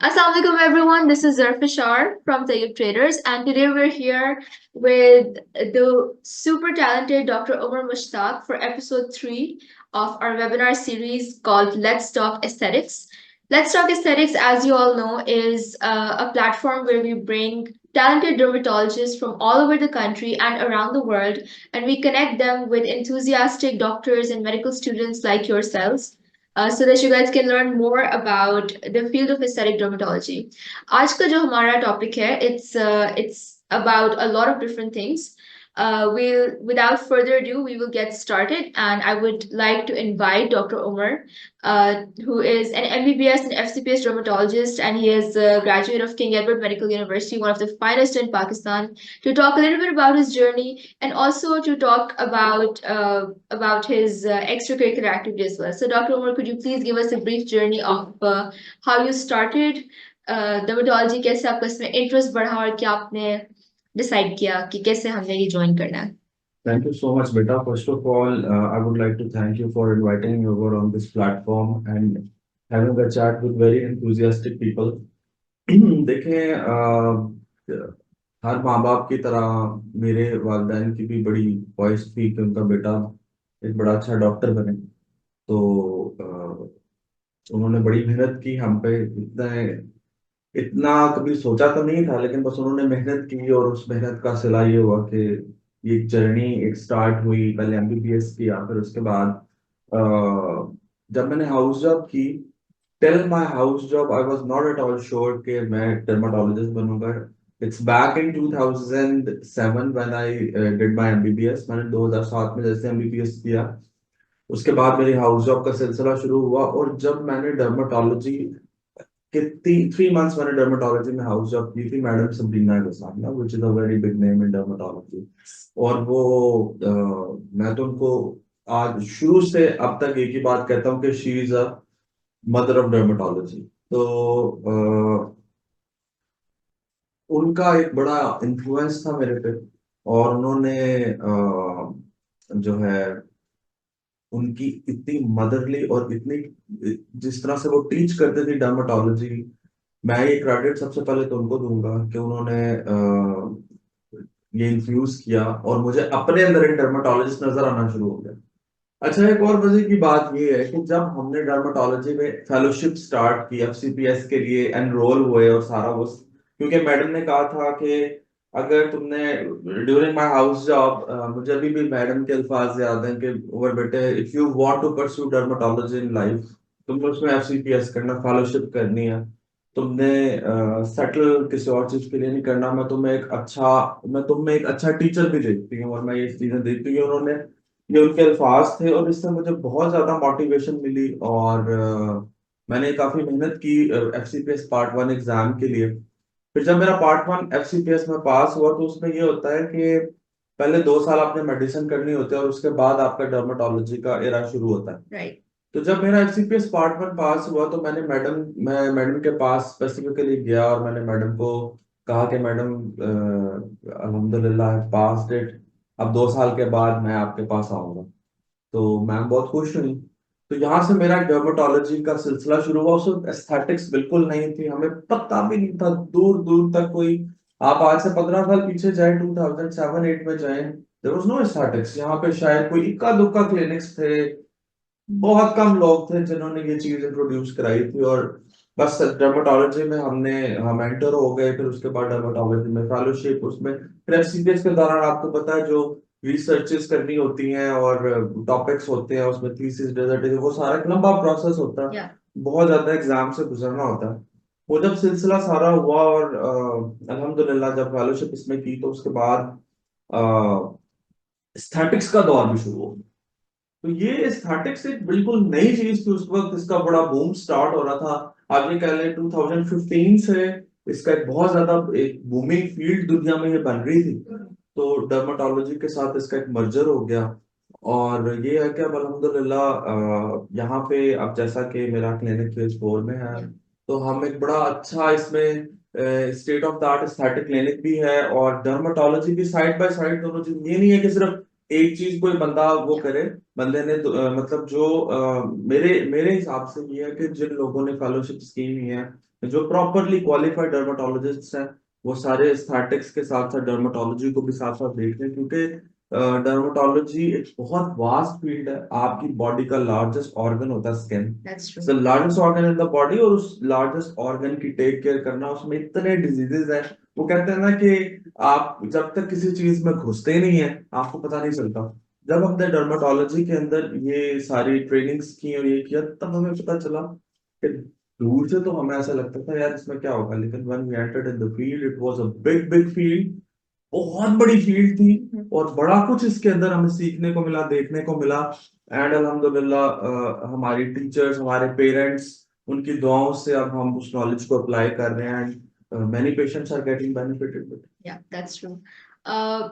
Assalamualaikum everyone. This is Zarfishar from Tayyib Traders, and today we're here with the super talented Dr. Omar Mushtaq for episode 3 of our webinar series called Let's Talk Aesthetics. Let's Talk Aesthetics, as you all know, is a platform where we bring talented dermatologists from all over the country and around the world, and we connect them with enthusiastic doctors and medical students like yourselves so that you guys can learn more about the field of aesthetic dermatology. आज का जो हमारा topic है, it's about a lot of different things. Without further ado, we will get started, and I would like to invite Dr. Omar, who is an MBBS and FCPS dermatologist, and he is a graduate of King Edward Medical University, one of the finest in Pakistan, to talk a little bit about his journey and also to talk about his extracurricular activity as well. So, Dr. Umar, could you please give us a brief journey of how you started dermatology, कैसे आपका इसमें interest बढ़ा और क्या आपने decide किया कि कैसे हमने ये join करना है? Thank you so much, Beta. First of all, I would like to thank you for inviting me over on this platform and having a chat with very enthusiastic people. देखें हर माँ बाप की तरह मेरे वालिदैन की भी बड़ी ख्वाहिश थी कि उनका बेटा एक बड़ा अच्छा डॉक्टर बने। तो उन्होंने बड़ी मेहनत की हम पे। इतना इतना कभी सोचा तो नहीं था, लेकिन बस उन्होंने मेहनत की और उस मेहनत का सिला ये हुआ कि ये जर्नी एक स्टार्ट हुई। पहले एमबीबीएस किया, फिर उसके बाद जब मैंने हाउस जॉब की, till my house job I was not at all sure कि मैं डर्माटोलॉजिस्ट बनूंगा। It's back in 2007 when I did my MBBS. मैंने 2007 में जैसे एमबीबीएस किया, उसके बाद मेरी हाउस जॉब का सिलसिला शुरू हुआ। और जब मैंने डर्माटोलॉजी कि 3 मंथ्स मैंने डर्माटोलॉजी में हाउस जॉब की थी, मैडम सबरीना के साथ ना, which is a very big name in dermatology. और वो मैं तो उनको आज शुरू से अब तक एक ही बात कहता हूँ कि she is a mother of dermatology. तो उनका एक बड़ा इन्फ्लुएंस था मेरे पे। और उन्होंने जो है उनकी इतनी मदरली और इतनी जिस तरह से वो टीच करते थे डर्माटोलॉजी, मैं ये क्रेडिट सबसे पहले तो उनको दूंगा कि उन्होंने ये इन्फ्यूज किया और मुझे अपने अंदर एक डर्माटोलॉजिस्ट नजर आना शुरू हो गया। अच्छा, एक और मजे की बात ये है कि जब हमने डर्माटोलॉजी में फेलोशिप स्टार्ट की, एफसीपीएस के लिए एनरोल हुए और सारा वो, क्योंकि मैडम ने कहा था कि अगर तुमने ड्यूरिंग माय हाउस जॉब, मुझे अभी भी मैडम के अल्फाज याद हैं कि ओवर बेटे, if you want to pursue dermatology in life, तुमने उसमें एफसीपीएस करना, फेलोशिप करनी है। तुमने सेटल किसी और चीज के लिए नहीं करना। मैं तुम्हें एक अच्छा टीचर भी देखती हूँ और मैं ये चीजें देखती हूँ। उन्होंने ये उनके अल्फाज थे और इससे मुझे बहुत ज्यादा मोटिवेशन मिली। और मैंने काफी मेहनत की एफसीपीएस पार्ट 1 एग्जाम के लिए। फिर जब मेरा पार्ट 1 एफसीपीएस में पास हुआ, तो उसमें ये होता है कि पहले 2 साल आपने मेडिसिन करनी होती है और उसके बाद आपका डर्माटोलॉजी का एरा शुरू होता है। Right. तो जब मेरा एफसीपीएस पार्ट 1 पास हुआ, तो मैं मैडम के पास स्पेसिफिकली गया और मैंने मैडम को कहा कि मैडम, अल्हम्दुलिल्लाह पास इट, अब 2 साल के बाद मैं आपके पास आऊंगा। तो मैम बहुत खुश हुई। तो यहाँ से मेरा डर्मेटोलॉजी का सिलसिला शुरू हुआ। उसमें एस्थेटिक्स बिल्कुल नहीं थी, हमें पता भी नहीं था दूर दूर तक कोई। आप आज से 15 साल पीछे जाए, 2007-8 में जाए, देयर वाज नो एस्थेटिक्स। यहाँ पे शायद कोई इक्का दुक्का क्लिनिक्स थे, बहुत कम लोग थे जिन्होंने ये चीज इंट्रोड्यूस कराई थी। और बस डर्मेटोलॉजी में हम एंटर हो गए। फिर उसके बाद डर्मेटोलॉजी में फेलोशिप, उसमें फिर एफसीपीएस के दौरान आपको पता है जो रिसर्चेस करनी होती हैं और टॉपिक्स होते हैं, उसमें थीसिस, डिसर्टेशन, वो सारा एक लंबा प्रोसेस होता है। Yeah. बहुत ज्यादा एग्जाम से गुजरना होता है। वो जब सिलसिला सारा हुआ और अल्हम्दुलिल्लाह जब फेलोशिप इसमें की, तो उसके बाद स्टैटिक्स का दौर भी शुरू हो गया। तो ये स्टैटिक्स एक बिल्कुल नई चीज थी उस वक्त। इसका बड़ा बूम स्टार्ट हो रहा था। आप ये कह लें 2015 से इसका एक बहुत ज्यादा एक बूमिंग फील्ड दुनिया में ये बन रही थी। तो डर्माटोलॉजी के साथ इसका एक मर्जर हो गया। और ये है कि अब अल्हम्दुलिल्लाह यहाँ पे अब जैसा कि मेरा क्लिनिक फेज 4 में है, तो हम एक बड़ा अच्छा इसमें state of the art aesthetic clinic भी है और डर्माटोलॉजी भी साइड बाय साइड, दोनों चीज। ये नहीं है कि सिर्फ एक चीज कोई बंदा वो करे, बंदे ने मतलब जो मेरे मेरे हिसाब से ये है कि जिन लोगों ने फेलोशिप स्कीम ही है, जो प्रॉपरली क्वालिफाइड डर्माटोलॉजिस्ट हैं, वो सारे एस्थेटिक्स के साथ साथ डर्माटोलॉजी को भी साथ साथ देख रहे हैं, क्योंकि डर्माटोलॉजी एक बहुत वास्ट फील्ड है। आपकी बॉडी का लार्जेस्ट ऑर्गन होता है skin, That's true. The largest organ in the body, और उस लार्जेस्ट ऑर्गन की टेक केयर करना, उसमें इतने डिजीजेस है। वो कहते हैं ना कि आप जब तक किसी चीज में घुसते नहीं है आपको पता नहीं चलता। जब हमने डर्माटोलॉजी के अंदर ये सारी ट्रेनिंग्स की और ये किया, तब हमें पता चला कि दूर से तो हमें ऐसा लगता था यार इसमें क्या होगा, लेकिन when we entered in the field it was a big big field, बहुत बड़ी फील्ड थी, और बड़ा कुछ इसके अंदर हमें सीखने को मिला, देखने को मिला। एंड अल्हम्दुलिल्लाह हमारी टीचर्स, हमारे पेरेंट्स, उनकी दुआओं से अब हम उस नॉलेज को अप्लाई कर रहे हैं, and many patients are getting benefited with. Yeah, that's true.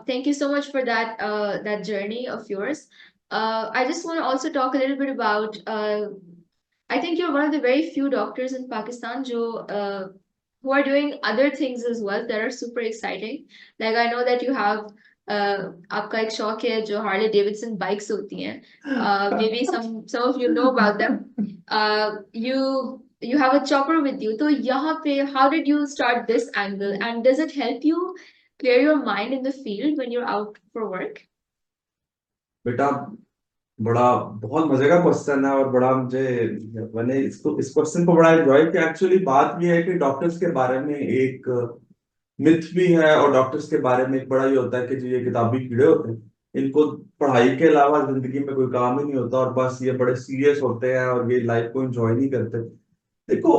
Thank you so much for that journey of yours. I just want to also talk a little bit about. I think you're one of the very few doctors in Pakistan who are doing other things as well that are super exciting. Like I know that you have आपका एक शौक है जो Harley Davidson bikes होती हैं. Maybe some of you know about them. You have a chopper with you. तो यहाँ पे how did you start this angle and does it help you clear your mind in the field when you're out for work? बेटा, बड़ा बहुत मजे का question है, और बड़ा मुझे, मैंने इसको इस क्वेश्चन को बड़ा एंजॉय किया। एक्चुअली बात ये है कि डॉक्टर्स के बारे में एक मिथ भी है, और डॉक्टर्स के बारे में एक बड़ा ये होता है कि जो ये किताबी कीड़े होते हैं, इनको पढ़ाई के अलावा जिंदगी में कोई काम ही नहीं होता, और बस ये बड़े सीरियस होते हैं और ये लाइफ को एंजॉय नहीं करते। देखो,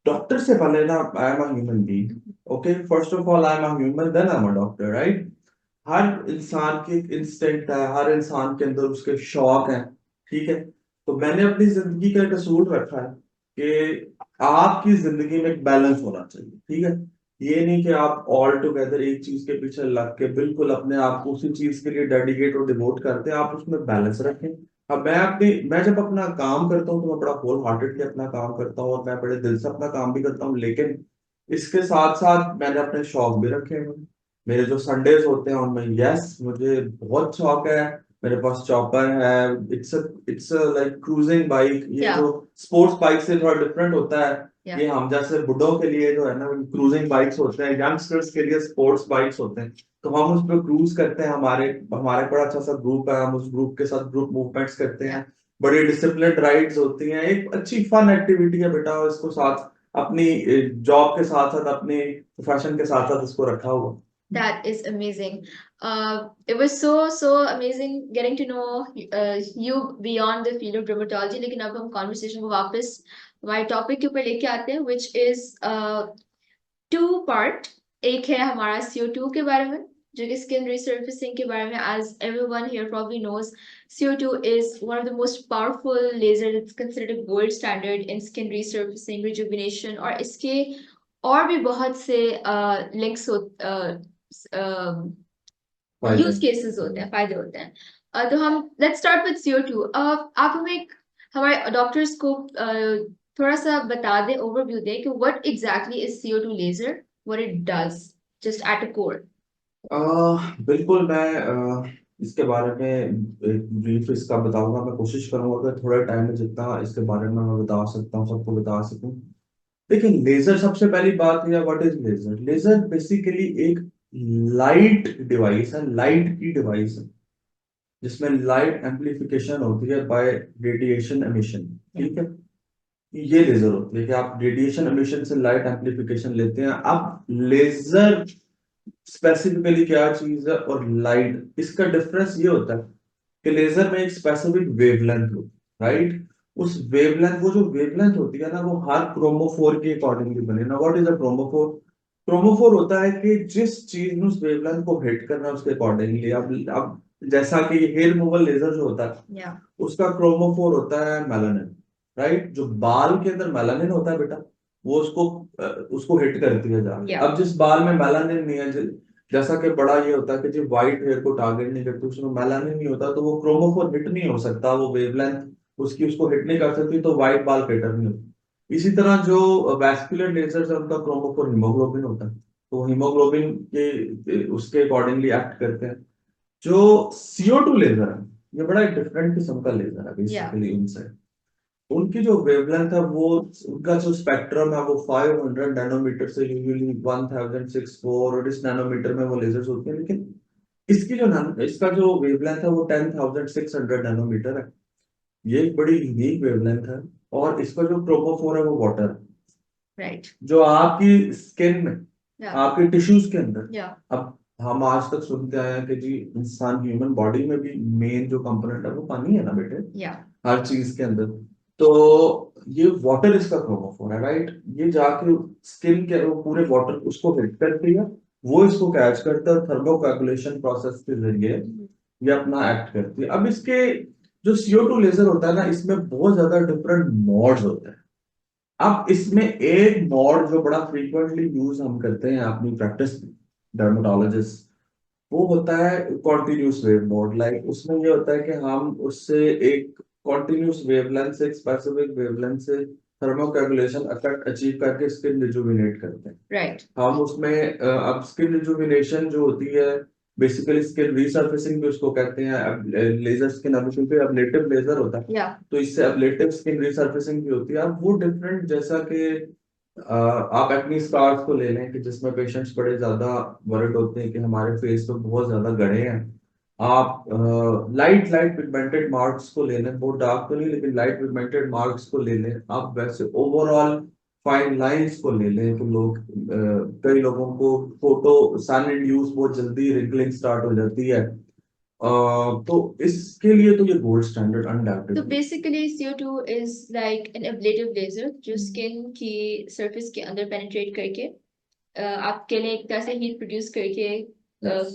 डॉक्टर से पहले ना, I am a human being, okay, first of all I am a human, then I am a doctor, right. हर इंसान की एक इंस्टिंक्ट है, हर इंसान के अंदर उसके शौक हैं, ठीक है। तो मैंने अपनी जिंदगी का एक असूल रखा है कि आपकी जिंदगी में एक बैलेंस होना चाहिए, ठीक है। ये नहीं कि आप ऑल टुगेदर एक चीज के पीछे लग के बिल्कुल अपने आप को उसी चीज के लिए डेडिकेट और डिवोट करते हैं, आप उसमें बैलेंस रखें। अब मैं जब अपना काम करता हूँ तो मैं बड़ा होल हार्टेडली अपना काम करता हूँ, और मैं बड़े दिल से अपना काम भी करता हूँ, लेकिन इसके साथ साथ मैंने अपने शौक भी रखे हैं। मेरे जो संडेज होते हैं उनमें, यस, मुझे बहुत शौक है। मेरे पास चॉपर है, इट्स लाइक क्रूजिंग बाइक। ये Yeah. जो स्पोर्ट्स बाइक से थोड़ा डिफरेंट होता है। Yeah. ये हम जैसे बुड्ढों के लिए जो है ना क्रूजिंग बाइक्स होते हैं, यंगस्टर्स के लिए स्पोर्ट्स बाइक्स होते हैं। तो हम उस पर क्रूज करते हैं, हमारे हमारे बड़ा अच्छा सा ग्रुप है, हम उस ग्रुप के साथ ग्रुप मूवमेंट्स करते हैं। बड़ी डिसिप्लिन्ड राइड्स होती हैं, एक अच्छी फन एक्टिविटी है बेटा, और इसको साथ अपनी जॉब के साथ साथ अपने प्रोफेशन के साथ साथ इसको रखा हुआ। That is amazing. It was so amazing getting to know you beyond the field of dermatology. लेकिन अब हम conversation को वापस हमारे topic के ऊपर लेके आते हैं, which is two part. एक है हमारा CO2 के बारे में, जो कि skin resurfacing के बारे में. As everyone here probably knows, CO2 is one of the most powerful laser. It's considered a gold standard in skin resurfacing, rejuvenation, और इसके और भी बहुत से लिंक्स यूज केसेस होते हैं, फायदे होते हैं. तो हम लेट्स स्टार्ट विद CO2. आप हमें हमारे डॉक्टर्स को थोड़ा सा बता दें, ओवरव्यू दें कि what exactly is CO2 laser, what it does just at a core. बिल्कुल, मैं इसके बारे में एक ब्रीफ इसका बताऊंगा। मैं कोशिश करूंगा कि थोड़े टाइम में जितना इसके बारे में मैं बता सकता हूँ सबको बता सकूं। देखिए, लेजर, सबसे पहली बात यह, what is laser. Laser basically एक लाइट डिवाइस है, लाइट की डिवाइस है, जिसमें लाइट एम्पलीफिकेशन होती है बाय रेडिएशन एमिशन, ठीक है। ये लेजर होती है कि आप रेडिएशन एमिशन से लाइट एम्पलीफिकेशन लेते हैं। अब लेजर स्पेसिफिकली क्या चीज है और लाइट, इसका डिफरेंस ये होता है कि लेजर में एक स्पेसिफिक वेवलेंथ होती है, राइट। उस वेवलेंथ, वो जो वेवलेंथ होती है ना, वो हर क्रोमोफोर के अकॉर्डिंगली बने ना। What is a chromophore? Chromophore होता है कि जिस चीज ने उस वेवलेंथ को हिट करना है उसके अकॉर्डिंगली। अब जैसा कि हेयर रिमूवल लेजर जो होता है, उसका क्रोमोफोर होता है मेलानिन, राइट। जो बाल के अंदर मेलानिन होता है बेटा, वो उसको हिट करती है जाके। अब जिस बाल में मेलानिन नहीं है, जैसा कि बड़ा ये होता है कि जो व्हाइट हेयर को टारगेट नहीं करती, उसमें मेलानिन नहीं होता, तो वो क्रोमोफोर हिट नहीं हो सकता, वो वेवलेंथ उसकी उसको हिट नहीं कर सकती, तो व्हाइट बाल कैटर नहीं होती। इसी तरह जो वैस्कुलर लेजर्स है, उनका क्रोमोफोर हीमोग्लोबिन होता है, तो हीमोग्लोबिन के उसके अकॉर्डिंगली एक्ट करते हैं। जो CO2 लेजर है, ये बड़ा डिफरेंट किस्म का लेजर है Yeah. बेसिकली उनसे। उनकी जो वेवलेंथ है वो, उनका जो स्पेक्ट्रम है वो 500 नैनोमीटर से यूजुअली 1064, और इस नैनोमीटर में वो लेजर्स होते हैं। लेकिन इसकी जो इसका जो वेवलेंथ है वो 10600 नैनोमीटर है। ये एक बड़ी यूनिक वेवलेंथ है। और इसका जो क्रोमोफोर है वो वाटर है, Right. जो आपकी स्किन में, Yeah. आपके टिश्यूज के अंदर। Yeah. अब हम आज तक सुनते आए हैं कि जी इंसान ह्यूमन बॉडी में भी मेन जो कंपोनेंट है वो पानी है ना बेटे, Yeah. हर चीज के अंदर। तो ये वाटर इसका क्रोमोफोर है, राइट। ये जाके स्किन के वो पूरे वाटर उसको हिट करती है, वो इसको कैच करता है, थर्मोकोagulation प्रोसेस के जरिए ये अपना एक्ट करती है। अब इसके जो CO2 लेजर होता है ना, इसमें बहुत ज्यादा डिफरेंट मोड्स होते हैं। अब इसमें एक मोड जो बड़ा फ्रीक्वेंटली यूज हम करते हैं अपनी प्रैक्टिस में, डर्मेटोलॉजिस्ट, वो होता है कॉन्टिन्यूस वेव मोड। लाइक उसमें ये होता है कि हम उससे एक कॉन्टिन्यूस वेवलेंथ से, एक स्पेसिफिक वेवलेंथ से थर्मोकोagulation इफेक्ट अचीव करके स्किन रिजुविनेट करते हैं। Right. हम उसमें अब स्किन रिजुविनेशन जो होती है, बेसिकली स्किन रीसर्फेसिंग भी उसको कहते हैं। अब लेजर स्किन, अब क्योंकि अबलेटिव लेजर होता है Yeah. तो इससे अबलेटिव स्किन रीसर्फेसिंग भी होती है। अब वो डिफरेंट, जैसा कि आप एक्ने स्कार्स को ले लें कि जिसमें पेशेंट्स बड़े ज्यादा वरिड होते हैं कि हमारे फेस पे बहुत ज्यादा गड़े हैं। आप लाइट लाइट पिगमेंटेड मार्क्स को ले लें, बहुत डार्क तो नहीं लेकिन लाइट पिगमेंटेड मार्क्स को ले लें। आप वैसे ओवरऑल फाइन लाइंस को ले लें तो लोग कई लोगों को फोटो सन इंड्यूस बहुत जल्दी रिंकलिंग स्टार्ट हो जाती है। तो इसके लिए तो ये gold standard So undoubtedly. basically CO2 is like an ablative laser जो स्किन की सरफेस के अंदर पेनिट्रेट करके आपके लिए एक तरह से हीट प्रोड्यूस करके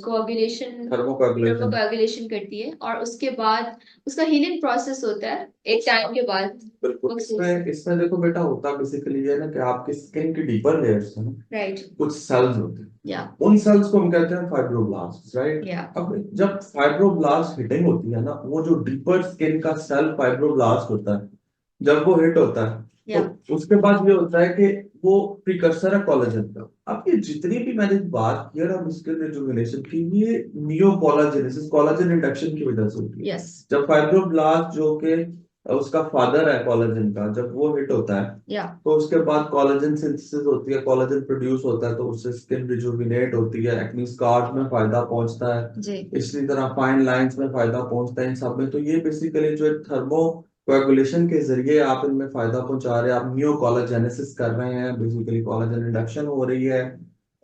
कोagulation थर्मोकोagulation थर्मोकोagulation करती है, और उसके बाद उसका हीलिंग प्रोसेस होता है एक टाइम के बाद। बिल्कुल। इसमें देखो बेटा, होता बेसिकली ये है ना कि आपकी स्किन की डीपर लेयर्स है ना, राइट। कुछ सेल्स होते हैं, या उन सेल्स को हम कहते हैं फाइब्रोब्लास्ट, राइट। या अब जब फाइब्रोब्लास्ट हिटिंग होती है ना, वो जो डीपर स्किन का सेल फाइब्रोब्लास्ट होता है, जब वो हिट होता है या तो उसके बाद ये होता है कि वो प्रिकर्सर है कोलेजन का। अब ये जितनी भी मैंने बात की ना स्किन रिजुविनेशन की, ये नियोकोलाजेनेसिस, कोलेजन इंडक्शन की वजह से होती है। यस जब फाइब्रोब्लास्ट जो कि उसका फादर है कोलेजन का, जब वो हिट होता है या तो उसके बाद कोलेजन सिंथेसिस होती है, कोलेजन प्रोड्यूस होता है, तो उससे स्किन रिजुविनेट होती है, एक्ने स्कार्स में फायदा पहुंचता है, जी इसी तरह फाइन लाइंस में फायदा पहुंचता है, इन सब में। तो ये बेसिकली जो एक थर्मो कोएगुलेशन के जरिए आप इनमें फायदा पहुंचा रहे हैं, आप न्यू कोलेजेनेसिस कर रहे हैं, बेसिकली कोलेजन इंडक्शन हो रही है।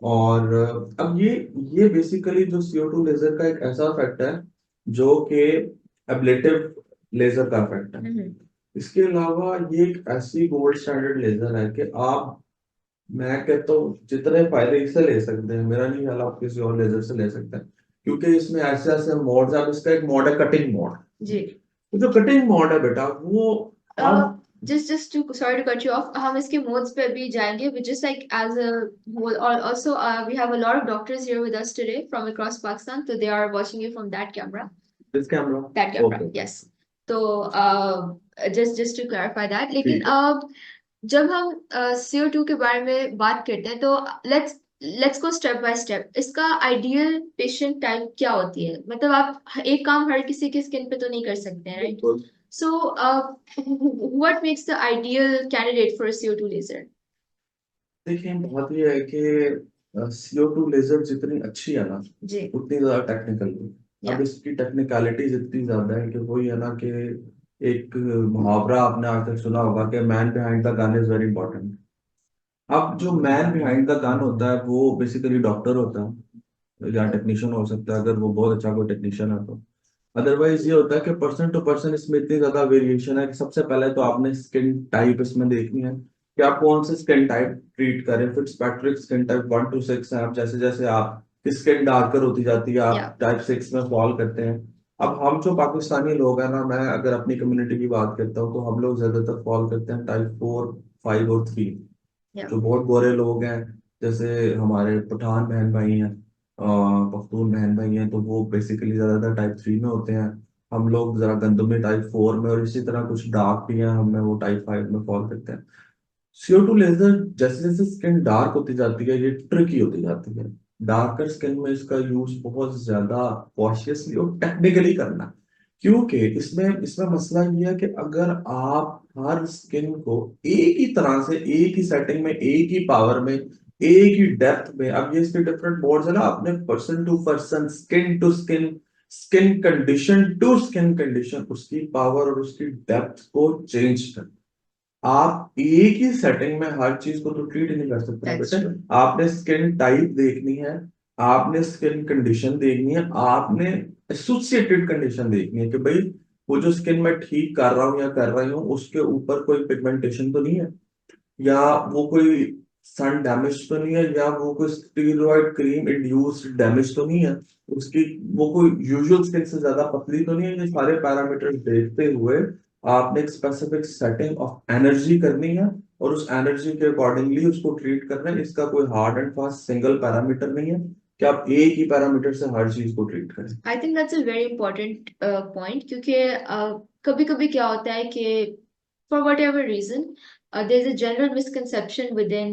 और अब ये बेसिकली जो CO2 लेजर का एक ऐसा इफेक्ट है जो कि एब्लेटिव लेजर का इफेक्ट है। इसके अलावा ये एक ऐसी गोल्ड स्टैंडर्ड लेजर है कि आप, मैं कहता हूँ जितने फायदे इससे ले सकते हैं, मेरा नहीं ख्याल आप किसी और लेजर से ले सकते हैं, क्योंकि इसमें ऐसे ऐसे मोड्स। आप इसका एक मोड है कटिंग मोड। जी। तो जो कटिंग मोड है बेटा, वो आप just to sorry to cut you off, हम इसके modes पे भी जाएंगे, we just like as a whole, or also we have a lot of doctors here with us today from across Pakistan, so they are watching you from that camera. This camera, That camera, okay, yes. तो just to clarify that, लेकिन ठीक है। अब जब हम CO2 के बारे में बात करते हैं तो let's go step by step. इसका आइडियल पेशेंट टाइप क्या होती है? मतलब आप एक काम हर किसी के स्किन पे तो नहीं कर सकते हैं, राइट? बिल्कुल। So, what makes the ideal candidate for a CO2 laser? देखिए, बात ये है कि CO2 लेजर जितनी अच्छी है ना, जी उतनी ज्यादा टेक्निकल है। या अब इसकी टेक्निकलिटीज इतनी ज्यादा है कि वही है ना कि एक मुहावरा आपने आज तक सुना होगा कि man behind the gun is very important. अब जो मैन बिहाइंड द गन होता है वो बेसिकली डॉक्टर होता है या टेक्नीशियन हो सकता है, अगर वो बहुत अच्छा कोई टेक्नीशियन है तो। अदरवाइज ये होता है कि पर्सन टू पर्सन इसमें इतनी ज्यादा वेरिएशन है कि सबसे पहले तो आपने स्किन टाइप इसमें देखनी है कि आप कौन से स्किन टाइप ट्रीट करें। फिट्सपैट्रिक स्किन टाइप 1 to 6 है। आप जैसे जैसे आप स्किन डार्कर होती जाती है, या आप टाइप 6 में फॉल करते हैं। अब हम जो पाकिस्तानी लोग हैं ना, मैं अगर अपनी कम्युनिटी की बात करता हूँ तो हम लोग ज्यादातर फॉल करते हैं टाइप 4, 5 और 3। या जो बहुत गोरे लोग हैं, जैसे हमारे पठान बहन भाई हैं, पख्तून बहन भाई हैं, तो वो बेसिकली ज्यादातर टाइप 3 में होते हैं। हम लोग जरा गंदुमे टाइप 4 में, और इसी तरह कुछ डार्क भी हैं, हमें वो टाइप 5 में फॉल करते हैं। CO2 लेजर जैसे जैसे स्किन डार्क होती जाती है, ये ट्रिकी होती जाती है। डार्कर स्किन में इसका यूज बहुत ज्यादा कॉशियसली और टेक्निकली करना है। क्योंकि इसमें इसमें मसला ये है कि अगर आप हर स्किन को एक ही तरह से एक ही सेटिंग में एक ही पावर में एक ही डेप्थ में, अब ये इसके डिफरेंट मोड्स है ना, आपने person to person, skin to skin, skin condition to skin condition, उसकी पावर और उसकी डेप्थ को चेंज कर, आप एक ही सेटिंग में हर चीज को तो ट्रीट नहीं कर सकते ना That's बेटा। true. आपने स्किन टाइप देखनी है, आपने स्किन कंडीशन देखनी है, आपने एसोसिएटेड कंडीशन देखनी है कि भाई वो जो स्किन में ठीक कर रहा हूँ या कर रही हूँ उसके ऊपर कोई पिगमेंटेशन तो नहीं है, या वो कोई सन डैमेज तो नहीं है, या वो कोई स्टीरॉयड क्रीम इंड्यूस्ड डैमेज तो नहीं है, उसकी वो कोई यूजुअल स्किन से ज्यादा पतली तो नहीं है। ये सारे पैरामीटर्स देखते हुए आपने एक स्पेसिफिक सेटिंग ऑफ एनर्जी करनी है और उस एनर्जी के अकॉर्डिंगली उसको ट्रीट करना है। इसका कोई hard and fast single parameter नहीं है कि आप एक ही पैरामीटर से हर चीज को ट्रीट करें। I think that's a very important point क्योंकि कभी कभी क्या होता है कि for whatever reason there's a general misconception within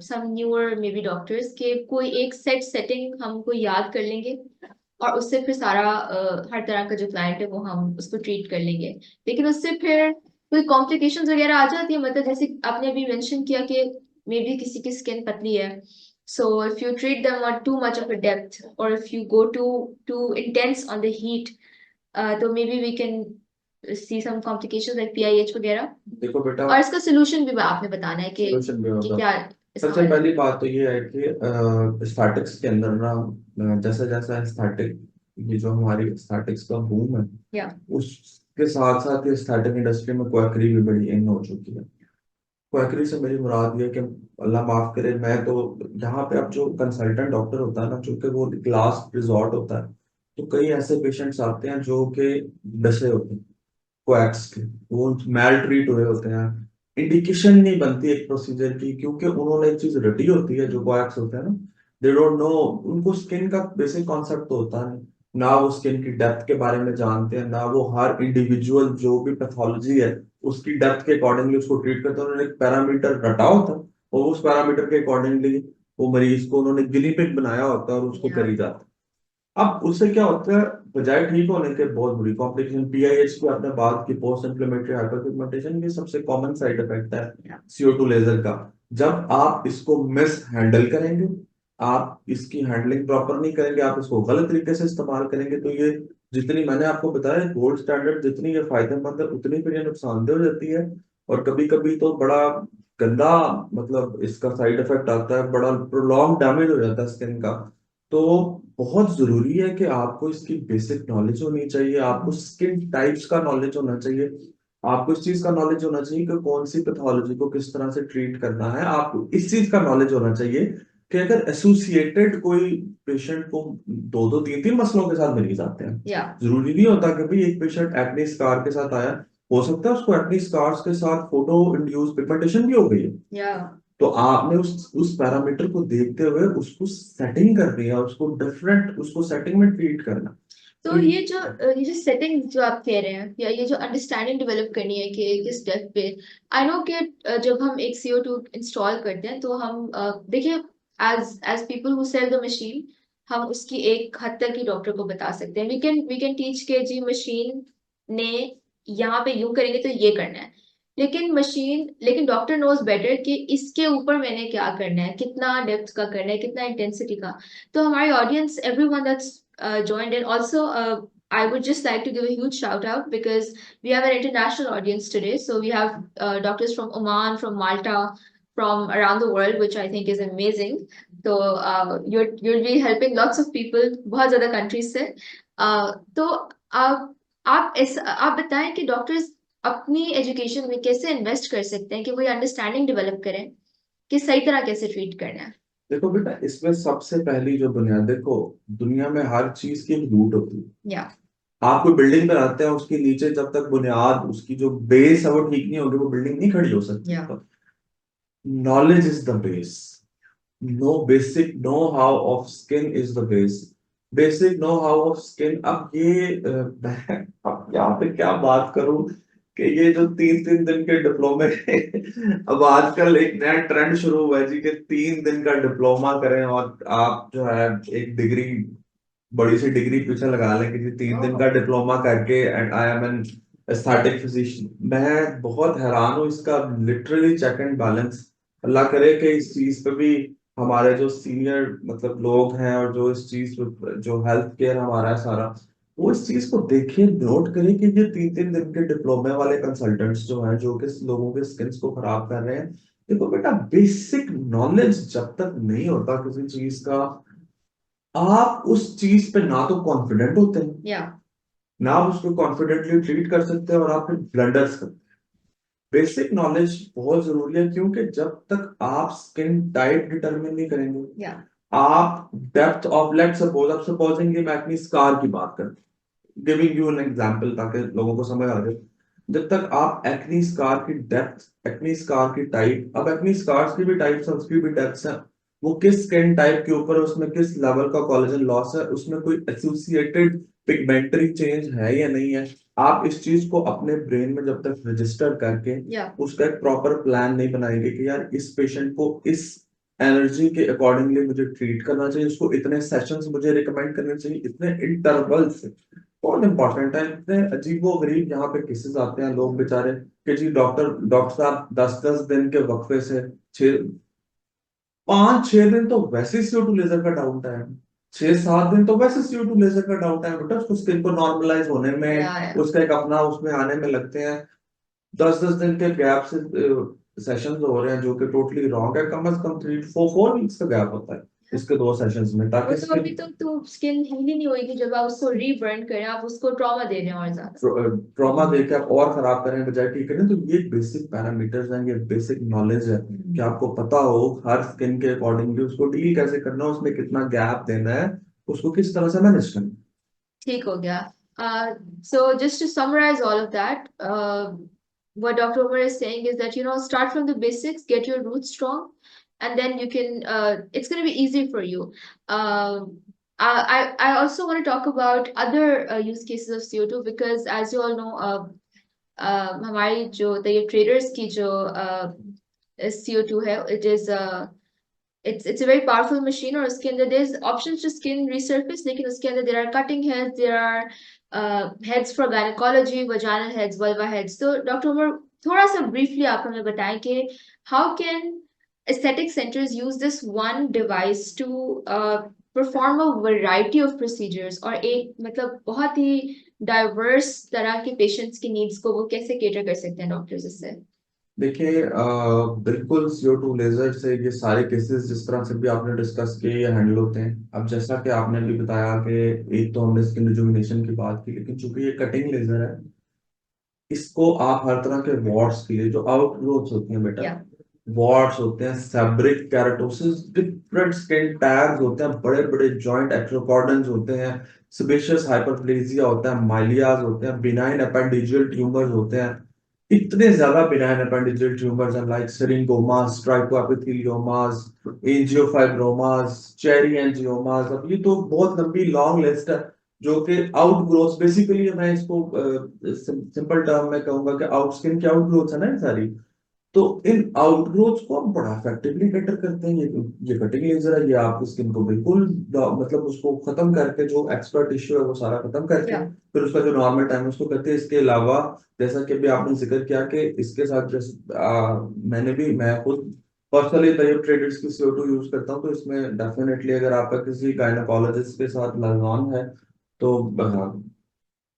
some newer maybe doctors कि कोई एक सेट सेटिंग हमको याद कर लेंगे और उससे फिर सारा हर तरह का जो क्लाइंट है वो हम उसको ट्रीट कर लेंगे, लेकिन उससे फिर कोई कॉम्प्लिकेशंस वगैरह आ जाती है। मतलब जैसे आपने अभी मेंशन किया कि मे बी किसी की स्किन पतली है, so if you treat them on too much of a depth or if you go too intense on the heat, तो maybe we can see some complications like PIH वगैरह। देखो बेटा, और इसका सोल्यूशन भी आपने बताना है सोल्यूशन भी कि होगा। क्या इसका सबसे हल है। पहली बात तो ये है कि स्टैटिक्स के अंदर ना, जैसे जैसे स्टैटिक, ये जो हमारी स्टैटिक्स का बूम है, या उसके साथ साथ ये स्टैटिक इंडस्ट्री में क्वैकरी भी बड़ी इन हो चुकी है। क्वैकरी से मेरी मुराद ये है कि अल्लाह माफ करे, मैं तो यहाँ पे अब जो कंसल्टेंट डॉक्टर होता है ना, जो कि वो लास्ट रिजॉर्ट होता है, तो कई ऐसे पेशेंट्स आते हैं जो कि डसे होते हैं क्वैक्स के, वो मैल ट्रीट हुए होते हैं, इंडिकेशन नहीं बनती एक प्रोसीजर की, क्योंकि उन्होंने एक चीज रटी होती है, जो क्वैक्स होते हैं ना, दे डोंट नो, उनको स्किन का बेसिक कॉन्सेप्ट तो होता है, ना वो स्किन की डेप्थ के बारे में जानते हैं, ना वो हर इंडिविजुअल जो भी पैथोलॉजी है उसकी डेप्थ के अकॉर्डिंगली उसको ट्रीट करते हैं। उन्होंने एक पैरामीटर रटा होता है और उस पैरामीटर के अकॉर्डिंगली वो मरीज को उन्होंने गिनी पिग बनाया होता है और उसको या करी जाता है। अब उससे क्या होता है, बजाय ठीक होने के बहुत बुरी कॉम्प्लिकेशन, पीआईएच की आपने बात की, पोस्ट इन्फ्लेमेटरी हाइपरपिगमेंटेशन, ये सबसे कॉमन साइड इफेक्ट है या CO2 लेजर का। जब आप इसको मिस हैंडल करेंगे, आप इसकी हैंडलिंग प्रॉपर नहीं करेंगे, आप इसको गलत तरीके से इस्तेमाल करेंगे, तो ये जितनी मैंने आपको बताया गोल्ड स्टैंडर्ड जितनी ये फायदेमंद है उतनी फिर ये नुकसानदेह हो जाती है। और कभी कभी तो बड़ा गंदा, मतलब इसका साइड इफेक्ट आता है, बड़ा प्रोलॉन्ग डैमेज हो जाता है स्किन का। तो बहुत जरूरी है कि आपको इसकी बेसिक नॉलेज होनी चाहिए, आपको स्किन टाइप्स का नॉलेज होना चाहिए, आपको इस चीज का नॉलेज होना चाहिए कि कौन सी पैथोलॉजी को किस तरह से ट्रीट करना है, आपको इस चीज का नॉलेज होना चाहिए कि अगर एसोसिएटेड कोई पेशेंट को दो दो तीन तीन मसलों के साथ मरीज आते हैं, या जरूरी नहीं होता कि भाई एक पेशेंट एक्ने स्कार के साथ आया, हो सकता है उसको एक्ने स्कार्स के साथ फोटो इंड्यूस पिगमेंटेशन भी हो गई है। या तो आपने उस पैरामीटर को देखते हुए उसको सेटिंग करनी है, उसको डिफरेंट उसको सेटिंग में ट्रीट करना। तो तो ये जो सेटिंग जो आप कह रहे हैं या ये जो अंडरस्टैंडिंग डेवलप करनी है कि किस डेप्थ पे, आई नो कि जब हम एक CO2 इंस्टॉल करते हैं तो हम देखिए as as people who sell the machine हम उसकी एक हद तक ही डॉक्टर को बता सकते हैं। वी कैन टीच के जी मशीन ने यहाँ पे यूं करेंगे तो ये करना है, लेकिन डॉक्टर नोज बेटर कि इसके ऊपर मैंने क्या करना है, कितना डेप्थ का करना है, कितना इंटेंसिटी का। तो हमारी audience everyone that's joined in also, I would just like to give a huge shout out because we have an international audience today, so we have doctors from Oman, from Malta, from around the world, which I think is amazing. So you'll be helping lots of people बहुत ज़्यादा countries से। तो आप बताएं कि doctors अपनी education में कैसे इन्वेस्ट कर सकते हैं कि वो ये अंडरस्टैंडिंग डेवलप करें कि सही तरह कैसे ट्रीट करना है। देखो बेटा, इसमें सबसे पहली जो बुनियाद, देखो दुनिया में हर चीज की एक रूट होती है। या आप कोई बिल्डिंग बनाते हैं, उसके नीचे जब तक बुनियाद उसकी जो बेस है वो ठीक नहीं होगी, वो बिल्डिंग नहीं खड़ी हो सकती। या knowledge is the base, no basic know how of skin is the base, basic know how of skin. अब ये मैं अब यहाँ पे क्या बात करूं कि ये जो 3 3 दिन के डिप्लोमे अब आजकल एक नया ट्रेंड शुरू हुआ है जी कि 3 दिन का डिप्लोमा करें और आप जो है एक डिग्री बड़ी सी डिग्री पीछे लगा लें कि जी 3 दिन का डिप्लोमा करके and I am an aesthetic physician. मैं बहुत हैरान हूँ इसका लिटरली चेक एंड बैलेंस। अल्लाह करे कि इस चीज पे भी हमारे जो सीनियर मतलब लोग हैं और जो इस चीज पे जो हेल्थ केयर हमारा है सारा, वो इस चीज को देखें, नोट करें कि ये 3 3 दिन के डिप्लोमे वाले कंसल्टेंट्स जो हैं जो कि लोगों के स्किन्स को खराब कर रहे हैं। देखो बेटा, बेसिक नॉलेज जब तक नहीं होता किसी चीज का, आप उस चीज पे ना तो कॉन्फिडेंट होते हैं, या ना आप उसको कॉन्फिडेंटली ट्रीट कर सकते हैं, और आप फिर ब्लंडर्स करते हैं। बेसिक नॉलेज बहुत जरूरी है, क्योंकि जब तक आप स्किन टाइप डिटरमिन नहीं करेंगे, या आप डेप्थ ऑफ, लेट सपोज आप सपोजिंग मैं अपनी स्कार की बात करूं, गिविंग यू एन एग्जांपल ताकि लोगों को समझ आ जाए। जब तक आप एक्नी स्कार की डेप्थ, एक्नी स्कार की टाइप, अब एक्नी स्कार्स की भी टाइप्स हैं, उसकी भी डेप्थ्स हैं, वो किस स्किन टाइप के ऊपर, उसमें किस लेवल का कोलेजन लॉस है, उसमें कोई एसोसिएटेड पिगमेंटरी चेंज है या नहीं है, आप इस चीज को अपने ब्रेन में जब तक रजिस्टर करके या उसका एक प्रॉपर प्लान नहीं बनाएंगे कि यार इस पेशेंट को इस एनर्जी के अकॉर्डिंगली मुझे ट्रीट करना चाहिए, उसको इतने सेशंस मुझे रिकमेंड करने चाहिए, इतने इंटरवल्स, बहुत इंपॉर्टेंट है। इतने अजीबो गरीब यहाँ पे केसेस आते हैं, लोग बेचारे कि जी डॉक्टर डॉक्टर साहब 10 10 दिन के वक्फे से, 6 5 6 दिन तो वैसे CO2 लेजर का डाउन टाइम, 6 7 दिन तो वैसे CO2 लेजर का डाउन टाइम बेटा, उसको स्किन को नॉर्मलाइज होने या में, उसका एक अपना उसमें आने में लगते हैं। 10 10 दिन के गैप से सेशंस हो रहे हैं जो कि टोटली रॉन्ग है। कम से कम 3 4 4 वीक्स का गैप होता है इसके 2 सेशंस में, वो ताकि तो अभी तक तो स्किन हील ही नहीं होगी जब आप उसको रीबर्न करें, आप उसको ट्रॉमा दे रहे हैं और ज्यादा। ट्रॉमा देके आप और खराब करें बजाय ठीक करें। तो ये बेसिक पैरामीटर्स हैं, ये बेसिक नॉलेज है कि आपको पता हो हर स्किन के अकॉर्डिंगली उसको डील कैसे करना है, उसमें कितना गैप देना है, उसको किस तरह से मैनेज करना है। ठीक हो गया। So just to summarize all of that, what Dr. Umar is saying is that, start from the basics, get your roots strong, and then you can, it's going to be easy for you. I also want to talk about other use cases of CO2 because, as you all know, हमारी जो the traders की जो CO2 है, it's a very powerful machine, और उसके अंदर there's options to skin resurface, लेकिन उसके अंदर there are cutting heads, there are heads for gynecology, vaginal heads, vulva heads. तो डॉक्टर उमर, थोड़ा सा briefly आप हमें बताएं कि how can aesthetic centers use this one device to perform a variety of procedures, और एक मतलब बहुत ही diverse तरह के patients की needs को वो कैसे cater कर सकते हैं डॉक्टर्स इससे? देखिए बिल्कुल CO2 लेजर से ये सारे केसेस जिस तरह से भी आपने डिस्कस किए ये हैंडल होते हैं। अब जैसा कि आपने भी बताया कि एक तो हमने स्किन रिजुविनेशन की बात की, लेकिन चूंकि ये कटिंग लेजर है, इसको आप हर तरह के वॉर्ड्स के लिए, जो आउटग्रोथ्स होती हैं बेटा, या वॉर्ड्स होते हैं, सेब्रिक केराटोसिस, डिफरेंट स्किन टैग्स होते हैं, बड़े बड़े जॉइंट एक्रोकॉर्डन्स होते हैं, सेबेशियस हाइपरप्लेजिया होता है, माइलियाज होते हैं, बिनाइन एपेंडिजियल ट्यूमर्स होते हैं। इतने ज्यादा बिनाइन एपेंडिजियल ट्यूमर्स हैं लाइक सेरिंगोमास, ट्राइकोएपिथेलियोमास, एंजियोफाइब्रोमास, चेरी एंजियोमास। अब ये तो बहुत लंबी लॉन्ग लिस्ट है जो कि आउटग्रोथ, बेसिकली मैं इसको सिंपल टर्म में कहूंगा कि आउट स्किन की आउटग्रोथ है ना ये सारी। तो इन आउटग्रोथ को हम बड़ा इफेक्टिवली कैटर करते हैं। ये कटिंग लेजर है, ये आपकी स्किन को बिल्कुल मतलब उसको खत्म करके, जो एक्स्ट्रा टिश्यू है वो सारा खत्म करके या फिर उसका जो नॉर्मल टाइम है उसको करते हैं। इसके अलावा जैसा कि अभी आपने जिक्र किया कि इसके साथ मैं खुद पर्सनली तैयब ट्रेडर्स की CO2 यूज करता हूँ, तो इसमें डेफिनेटली अगर आपका किसी गायनाकोलॉजिस्ट के साथ लगान है तो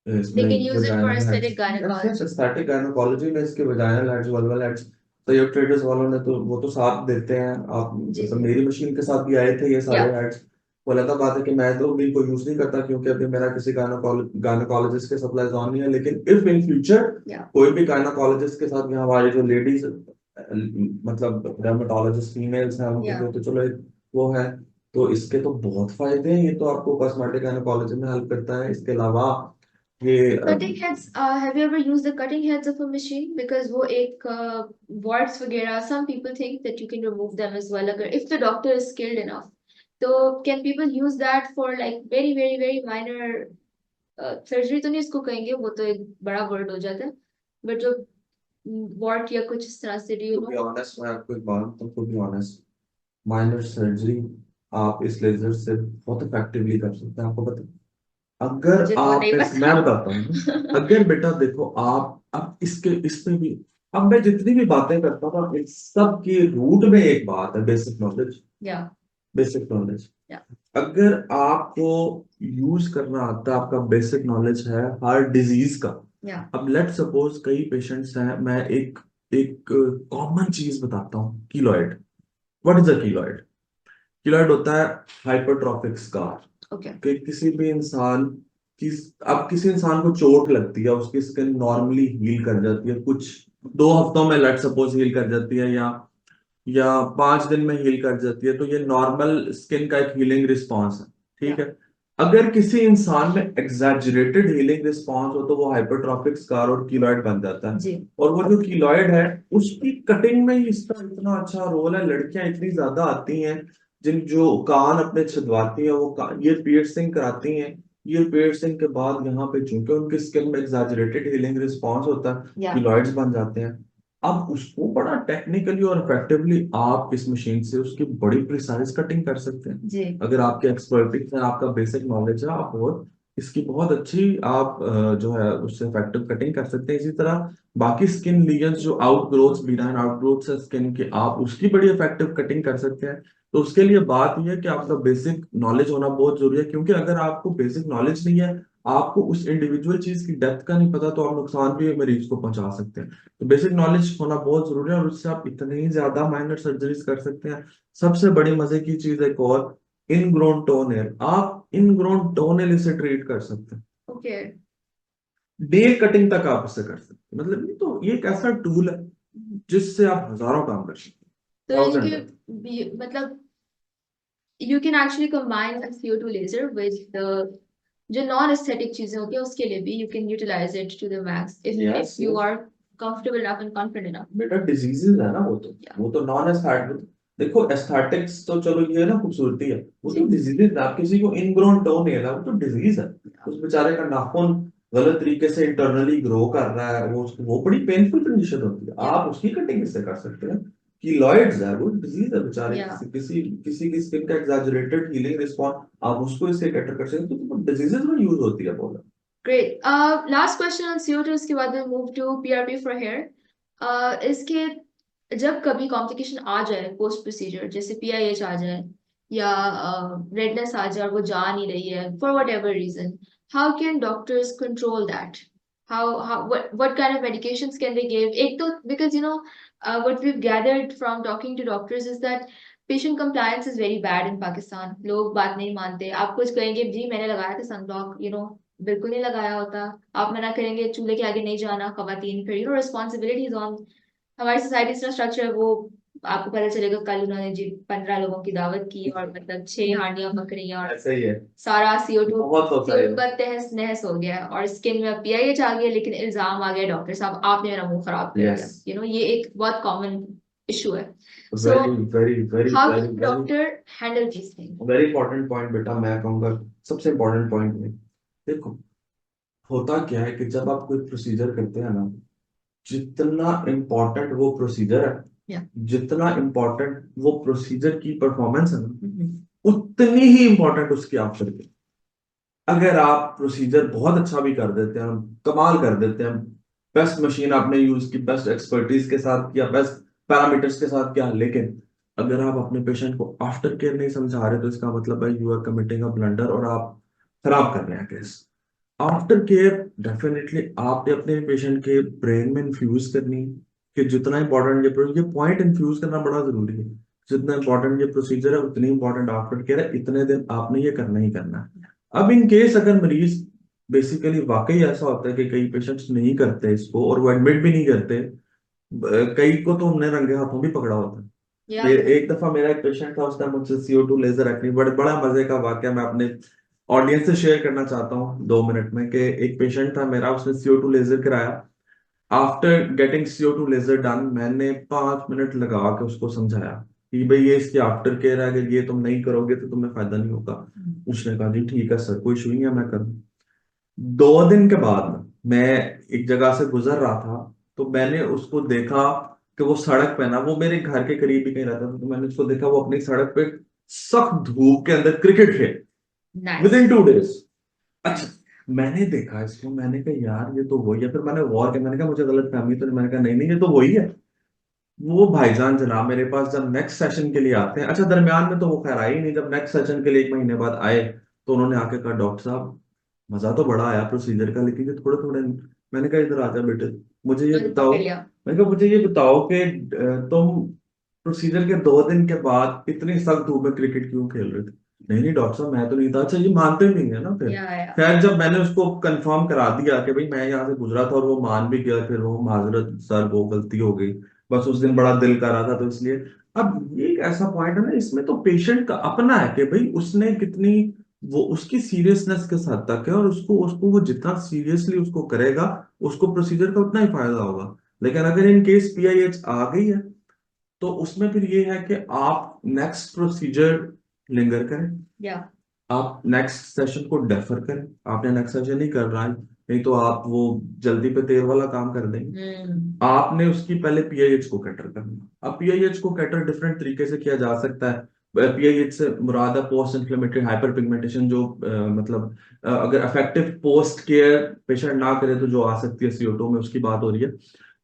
इसमें they can use it for vaginal heads, aesthetic gynecology. Aesthetic gynaecology में इसके वजाइनल हेड्स, वल्वल हेड्स, तो ये ट्रेडर्स वालों ने तो वो तो साथ देते हैं। आप जी मतलब जी। मेरी मशीन के साथ भी आए थे ये या सारे हेड्स। वो अलग बात है कि मैं तो भी इनको यूज नहीं करता क्योंकि अभी मेरा किसी गायनोकोलॉजिस्ट के सप्लाई ऑन नहीं है, लेकिन इफ इन फ्यूचर या कोई भी गायनोकोलॉजिस्ट के साथ, या हमारी जो लेडीज मतलब डर्मेटोलॉजिस्ट फीमेल्स हैं उनके या लिए तो चलो वो है। तो इसके तो बहुत फायदे हैं, ये तो आपको कॉस्मेटिक गायनोकोलॉजी में हेल्प करता है। इसके अलावा ये cutting heads, have you ever used the cutting heads of a machine? Because वो एक warts वगैरह, some people think that you can remove them as well अगर if the doctor is skilled enough. तो can people use that for like very very very minor surgery? तो नहीं इसको कहेंगे, वो तो एक बड़ा word हो जाता है, but जो wart या कुछ इस तरह से, do you to be know? Honest, मैं आपको एक बात तो to be honest, minor surgery आप इस लेजर से बहुत इफेक्टिवली कर सकते हैं। आपको पता है, अगर जिनको आप नहीं मैं बताता हूँ ना, पता। अगर बेटा देखो आप अब इसमें भी, अब मैं जितनी भी बातें करता हूँ ना, इन सब के रूट में एक बात है, बेसिक नॉलेज। या बेसिक नॉलेज, या अगर आपको यूज करना आता है, आपका बेसिक नॉलेज है हर डिजीज का। या अब लेट सपोज कई पेशेंट्स हैं, मैं एक एक कॉमन चीज बताता हूँ, keloid. What is a keloid? Keloid होता है हाइपरट्रॉफिक स्कार। ओके कि किसी भी इंसान की, अब किसी इंसान को चोट लगती है, उसकी स्किन नॉर्मली हील कर जाती है, कुछ 2 हफ्तों में लेट सपोज हील कर जाती है, या 5 दिन में हील कर जाती है, तो ये नॉर्मल स्किन का एक हीलिंग रिस्पॉन्स है। या ठीक है। अगर किसी इंसान में एग्जैजरेटेड हीलिंग रिस्पॉन्स हो तो वो हाइपरट्रॉफिक स्कार और कीलॉइड बन जाता है। जी और वो जो कीलॉइड है, उसकी कटिंग में ही इसका इतना अच्छा रोल है। लड़कियां इतनी ज्यादा आती हैं जिन जो कान अपने छिदवाती हैं, वो ये पियर्सिंग कराती हैं। ये पियर्सिंग के बाद यहाँ पे चूंकि उनकी स्किन में एग्जैजरेटेड हीलिंग रिस्पॉन्स होता है, या कीलॉइड्स बन जाते हैं। अब उसको बड़ा टेक्निकली और इफेक्टिवली आप इस मशीन से उसकी बड़ी प्रिसाइज कटिंग कर सकते हैं। जी अगर आपके एक्सपर्टीज है, आपका बेसिक नॉलेज है, आप और इसकी बहुत अच्छी आप जो है उससे इफेक्टिव कटिंग कर सकते हैं। इसी तरह बाकी स्किन लीजन्स जो आउटग्रोथ्स, बिनाइन आउटग्रोथ्स है स्किन के, आप उसकी बड़ी इफेक्टिव कटिंग कर सकते हैं। तो उसके लिए बात यह है कि आपका बेसिक नॉलेज होना बहुत जरूरी है, क्योंकि अगर आपको बेसिक नॉलेज नहीं है, आपको उस इंडिविजुअल चीज की डेप्थ का नहीं पता, तो आप नुकसान भी मरीज को पहुंचा सकते हैं। तो बेसिक नॉलेज होना बहुत जरूरी है, और उससे आप इतनी ही ज्यादा माइनर सर्जरीज कर सकते हैं। सबसे बड़ी मजे की चीज एक और, इनग्रोन टोनेल, आप इनग्रोन टोनेल इसे ट्रीट कर सकते हैं। ओके नेल कटिंग तक आप इससे कर सकते हैं। मतलब ये तो ये एक ऐसा टूल है जिससे आप हजारों काम कर सकते तो हैं, यानी थाउजेंड। कि मतलब you can actually combine a CO2 laser with the जो नॉन एस्थेटिक चीजें होती है उसके लिए भी you can utilize it to the max if you are comfortable enough and confident enough. बेटा डिजीजेस है ना, Yeah. वो तो नॉन एस्थेटिक। देखो एस्थेटिक्स तो चलो ये ना खूबसूरती है, वो तो जी डिजीजेस है। आप किसी को इनग्रोन टोन है, वो तो डिजीज है। उस बेचारे का नाखून गलत तरीके से इंटरनली ग्रो कर रहा है, वो बड़ी पेनफुल कंडीशन होती है। या आप उसकी कटिंग इससे कर सकते हैं। कीलॉइड्स है, वो डिजीज है बेचारे, या किसी किसी की स्किन का एग्जैजरेटेड हीलिंग रिस्पॉन्स, आप उसको इससे कैटर कर सकते हैं। तो डिजीजेस में यूज होती है बहुत। great. Last question on CO2 इसके बाद we'll move to PRP for hair. इसके जब कभी कॉम्प्लिकेशन आ जाए पोस्ट प्रोसीजर, जैसे PIH आ जाए या रेडनेस आ जाए और वो जा नहीं रही है for whatever reason, how can doctors control that? What kind of medications can they give? एक तो because what we've gathered from talking to doctors is that patient compliance is very bad in Pakistan. लोग बात नहीं मानते, आप कुछ कहेंगे जी मैंने लगाया था सनब्लॉक, बिल्कुल नहीं लगाया होता। आप मना करेंगे चूल्हे के आगे नहीं जाना खवातीन, फिर रिस्पॉन्सिबिलिटीज ऑन हमारी सोसाइटी का स्ट्रक्चर है वो। आपको पता चलेगा कल उन्होंने जी 15 लोगों की दावत की और मतलब 6 हांडियां पक रही हैं और ऐसा ही है, सारा CO2 बहुत होता है। का तहस नहस हो गया है और स्किन में PIH आ गया, लेकिन इल्जाम आ गया डॉक्टर साहब आपने मेरा मुंह खराब कर दिया। यस, ये एक बहुत कॉमन इशू है। So very very very how very can very doctor handle this thing? Very important point बेटा, मैं कहूंगा सबसे इंपॉर्टेंट पॉइंट है। देखो होता क्या है कि जब आप कोई प्रोसीजर करते हैं ना, जितना इम्पोर्टेंट वो प्रोसीजर है, या जितना इम्पोर्टेंट वो प्रोसीजर की परफॉर्मेंस है ना, उतनी ही इम्पोर्टेंट उसकी आफ्टर की। अगर आप प्रोसीजर बहुत अच्छा भी कर देते हैं, कमाल कर देते हैं, बेस्ट मशीन आपने यूज की, बेस्ट एक्सपर्टीज के साथ किया, बेस्ट पैरामीटर्स के साथ किया, लेकिन अगर आप अपने पेशेंट को आफ्टर केयर नहीं समझा रहे, तो इसका मतलब है you are committing a blunder और आप खराब कर रहे हैं केस। आफ्टर केयर डेफिनेटली आपने अपने पेशेंट के ब्रेन में इन्फ्यूज करनी है। कि जितना इंपॉर्टेंट ये पॉइंट इन्फ्यूज करना बड़ा जरूरी है। जितना इंपॉर्टेंट ये प्रोसीजर है, उतनी इंपॉर्टेंट आफ्टर केयर है। इतने दिन आपने ये करना ही करना है। अब इन केस अगर मरीज बेसिकली वाकई ऐसा होता है कि कई पेशेंट्स नहीं करते इसको और वो एडमिट भी नहीं करते, कई को तो हमने रंगे हाथों भी पकड़ा होता है। या एक दफा मेरा एक पेशेंट था, उसने मुझसे CO2 लेजर रखनी, बड़ा मजे का वाकया मैं अपने ऑडियंस से शेयर करना चाहता हूँ 2 मिनट में। कि एक पेशेंट था मेरा, उसने CO2 लेजर कराया। After getting CO2 laser done, मैंने 5 मिनट लगा के उसको समझाया कि भाई ये इसकी आफ्टर केयर है, अगर ये तुम नहीं करोगे तो तुम्हें फायदा नहीं होगा। उसने कहा जी ठीक है सर, कोई इशू नहीं है, मैं करूँ। 2 दिन के बाद मैं एक जगह से गुजर रहा था, तो मैंने उसको देखा कि वो सड़क पे ना, वो मेरे घर के करीब ही कहीं रहता था, तो मैंने उसको देखा वो अपनी सड़क पे सख्त धूप के अंदर क्रिकेट खेल विद इन nice. 2 days। अच्छा, मैंने देखा इसको, मैंने कहा यार ये तो वही है। फिर मैंने गौर किया, मैंने कहा मुझे गलत फहमी तो नहीं। मैंने कहा नहीं नहीं, ये तो वही है। वो भाईजान जनाब मेरे पास जब नेक्स्ट सेशन के लिए आते हैं, अच्छा दरमियान में तो वो खैर आई नहीं, जब नेक्स्ट सेशन के लिए 1 महीने बाद आए तो उन्होंने आके कहा डॉक्टर साहब मजा तो बड़ा आया प्रोसीजर का, लेकिन ये थोड़े थोड़े। मैंने कहा इधर आ जा बेटे, मुझे ये तुरंत बताओ। पकड़ लिया. मैंने कहा मुझे ये बताओ कि तुम प्रोसीजर के 2 दिन के बाद इतनी सख्त धूप में क्रिकेट क्यों खेल रहे थे? नहीं नहीं डॉक्टर साहब मैं तो नहीं था। अच्छा, ये मानते नहीं है ना फिर। Yeah. खैर जब मैंने उसको कंफर्म करा दिया कि भाई मैं यहाँ से गुजरा था और वो मान भी गया, फिर वो माजरत सर वो गलती हो गई, बस उस दिन बड़ा दिल कर रहा था तो इसलिए। अब ये एक ऐसा पॉइंट है ना, इसमें तो पेशेंट का अपना है कि भाई उसने कितनी, वो उसकी सीरियसनेस के साथ तक है, और उसको उसको वो जितना सीरियसली उसको करेगा उसको प्रोसीजर का उतना ही फायदा होगा। लेकिन अगर इन केस पीआईएच आ गई है तो उसमें फिर ये है कि आप नेक्स्ट प्रोसीजर लिंगर करें, Yeah. आप नेक्स्ट सेशन को डेफर करें। आपने नेक्स्ट सेशन नहीं कर रहा है, नहीं तो आप वो जल्दी पे तेल वाला काम कर देंगे। आपने उसकी पहले पीआईएच को कैटर करना। अब पीआईएच को कैटर डिफरेंट तरीके से किया जा सकता है। पीआईएच से मुराद है पोस्ट इन्फ्लेमेटरी हाइपर पिगमेंटेशन, जो मतलब अगर इफेक्टिव पोस्ट केयर पेशेंट ना करे तो जो आ सकती है CO2 में, उसकी बात हो रही है।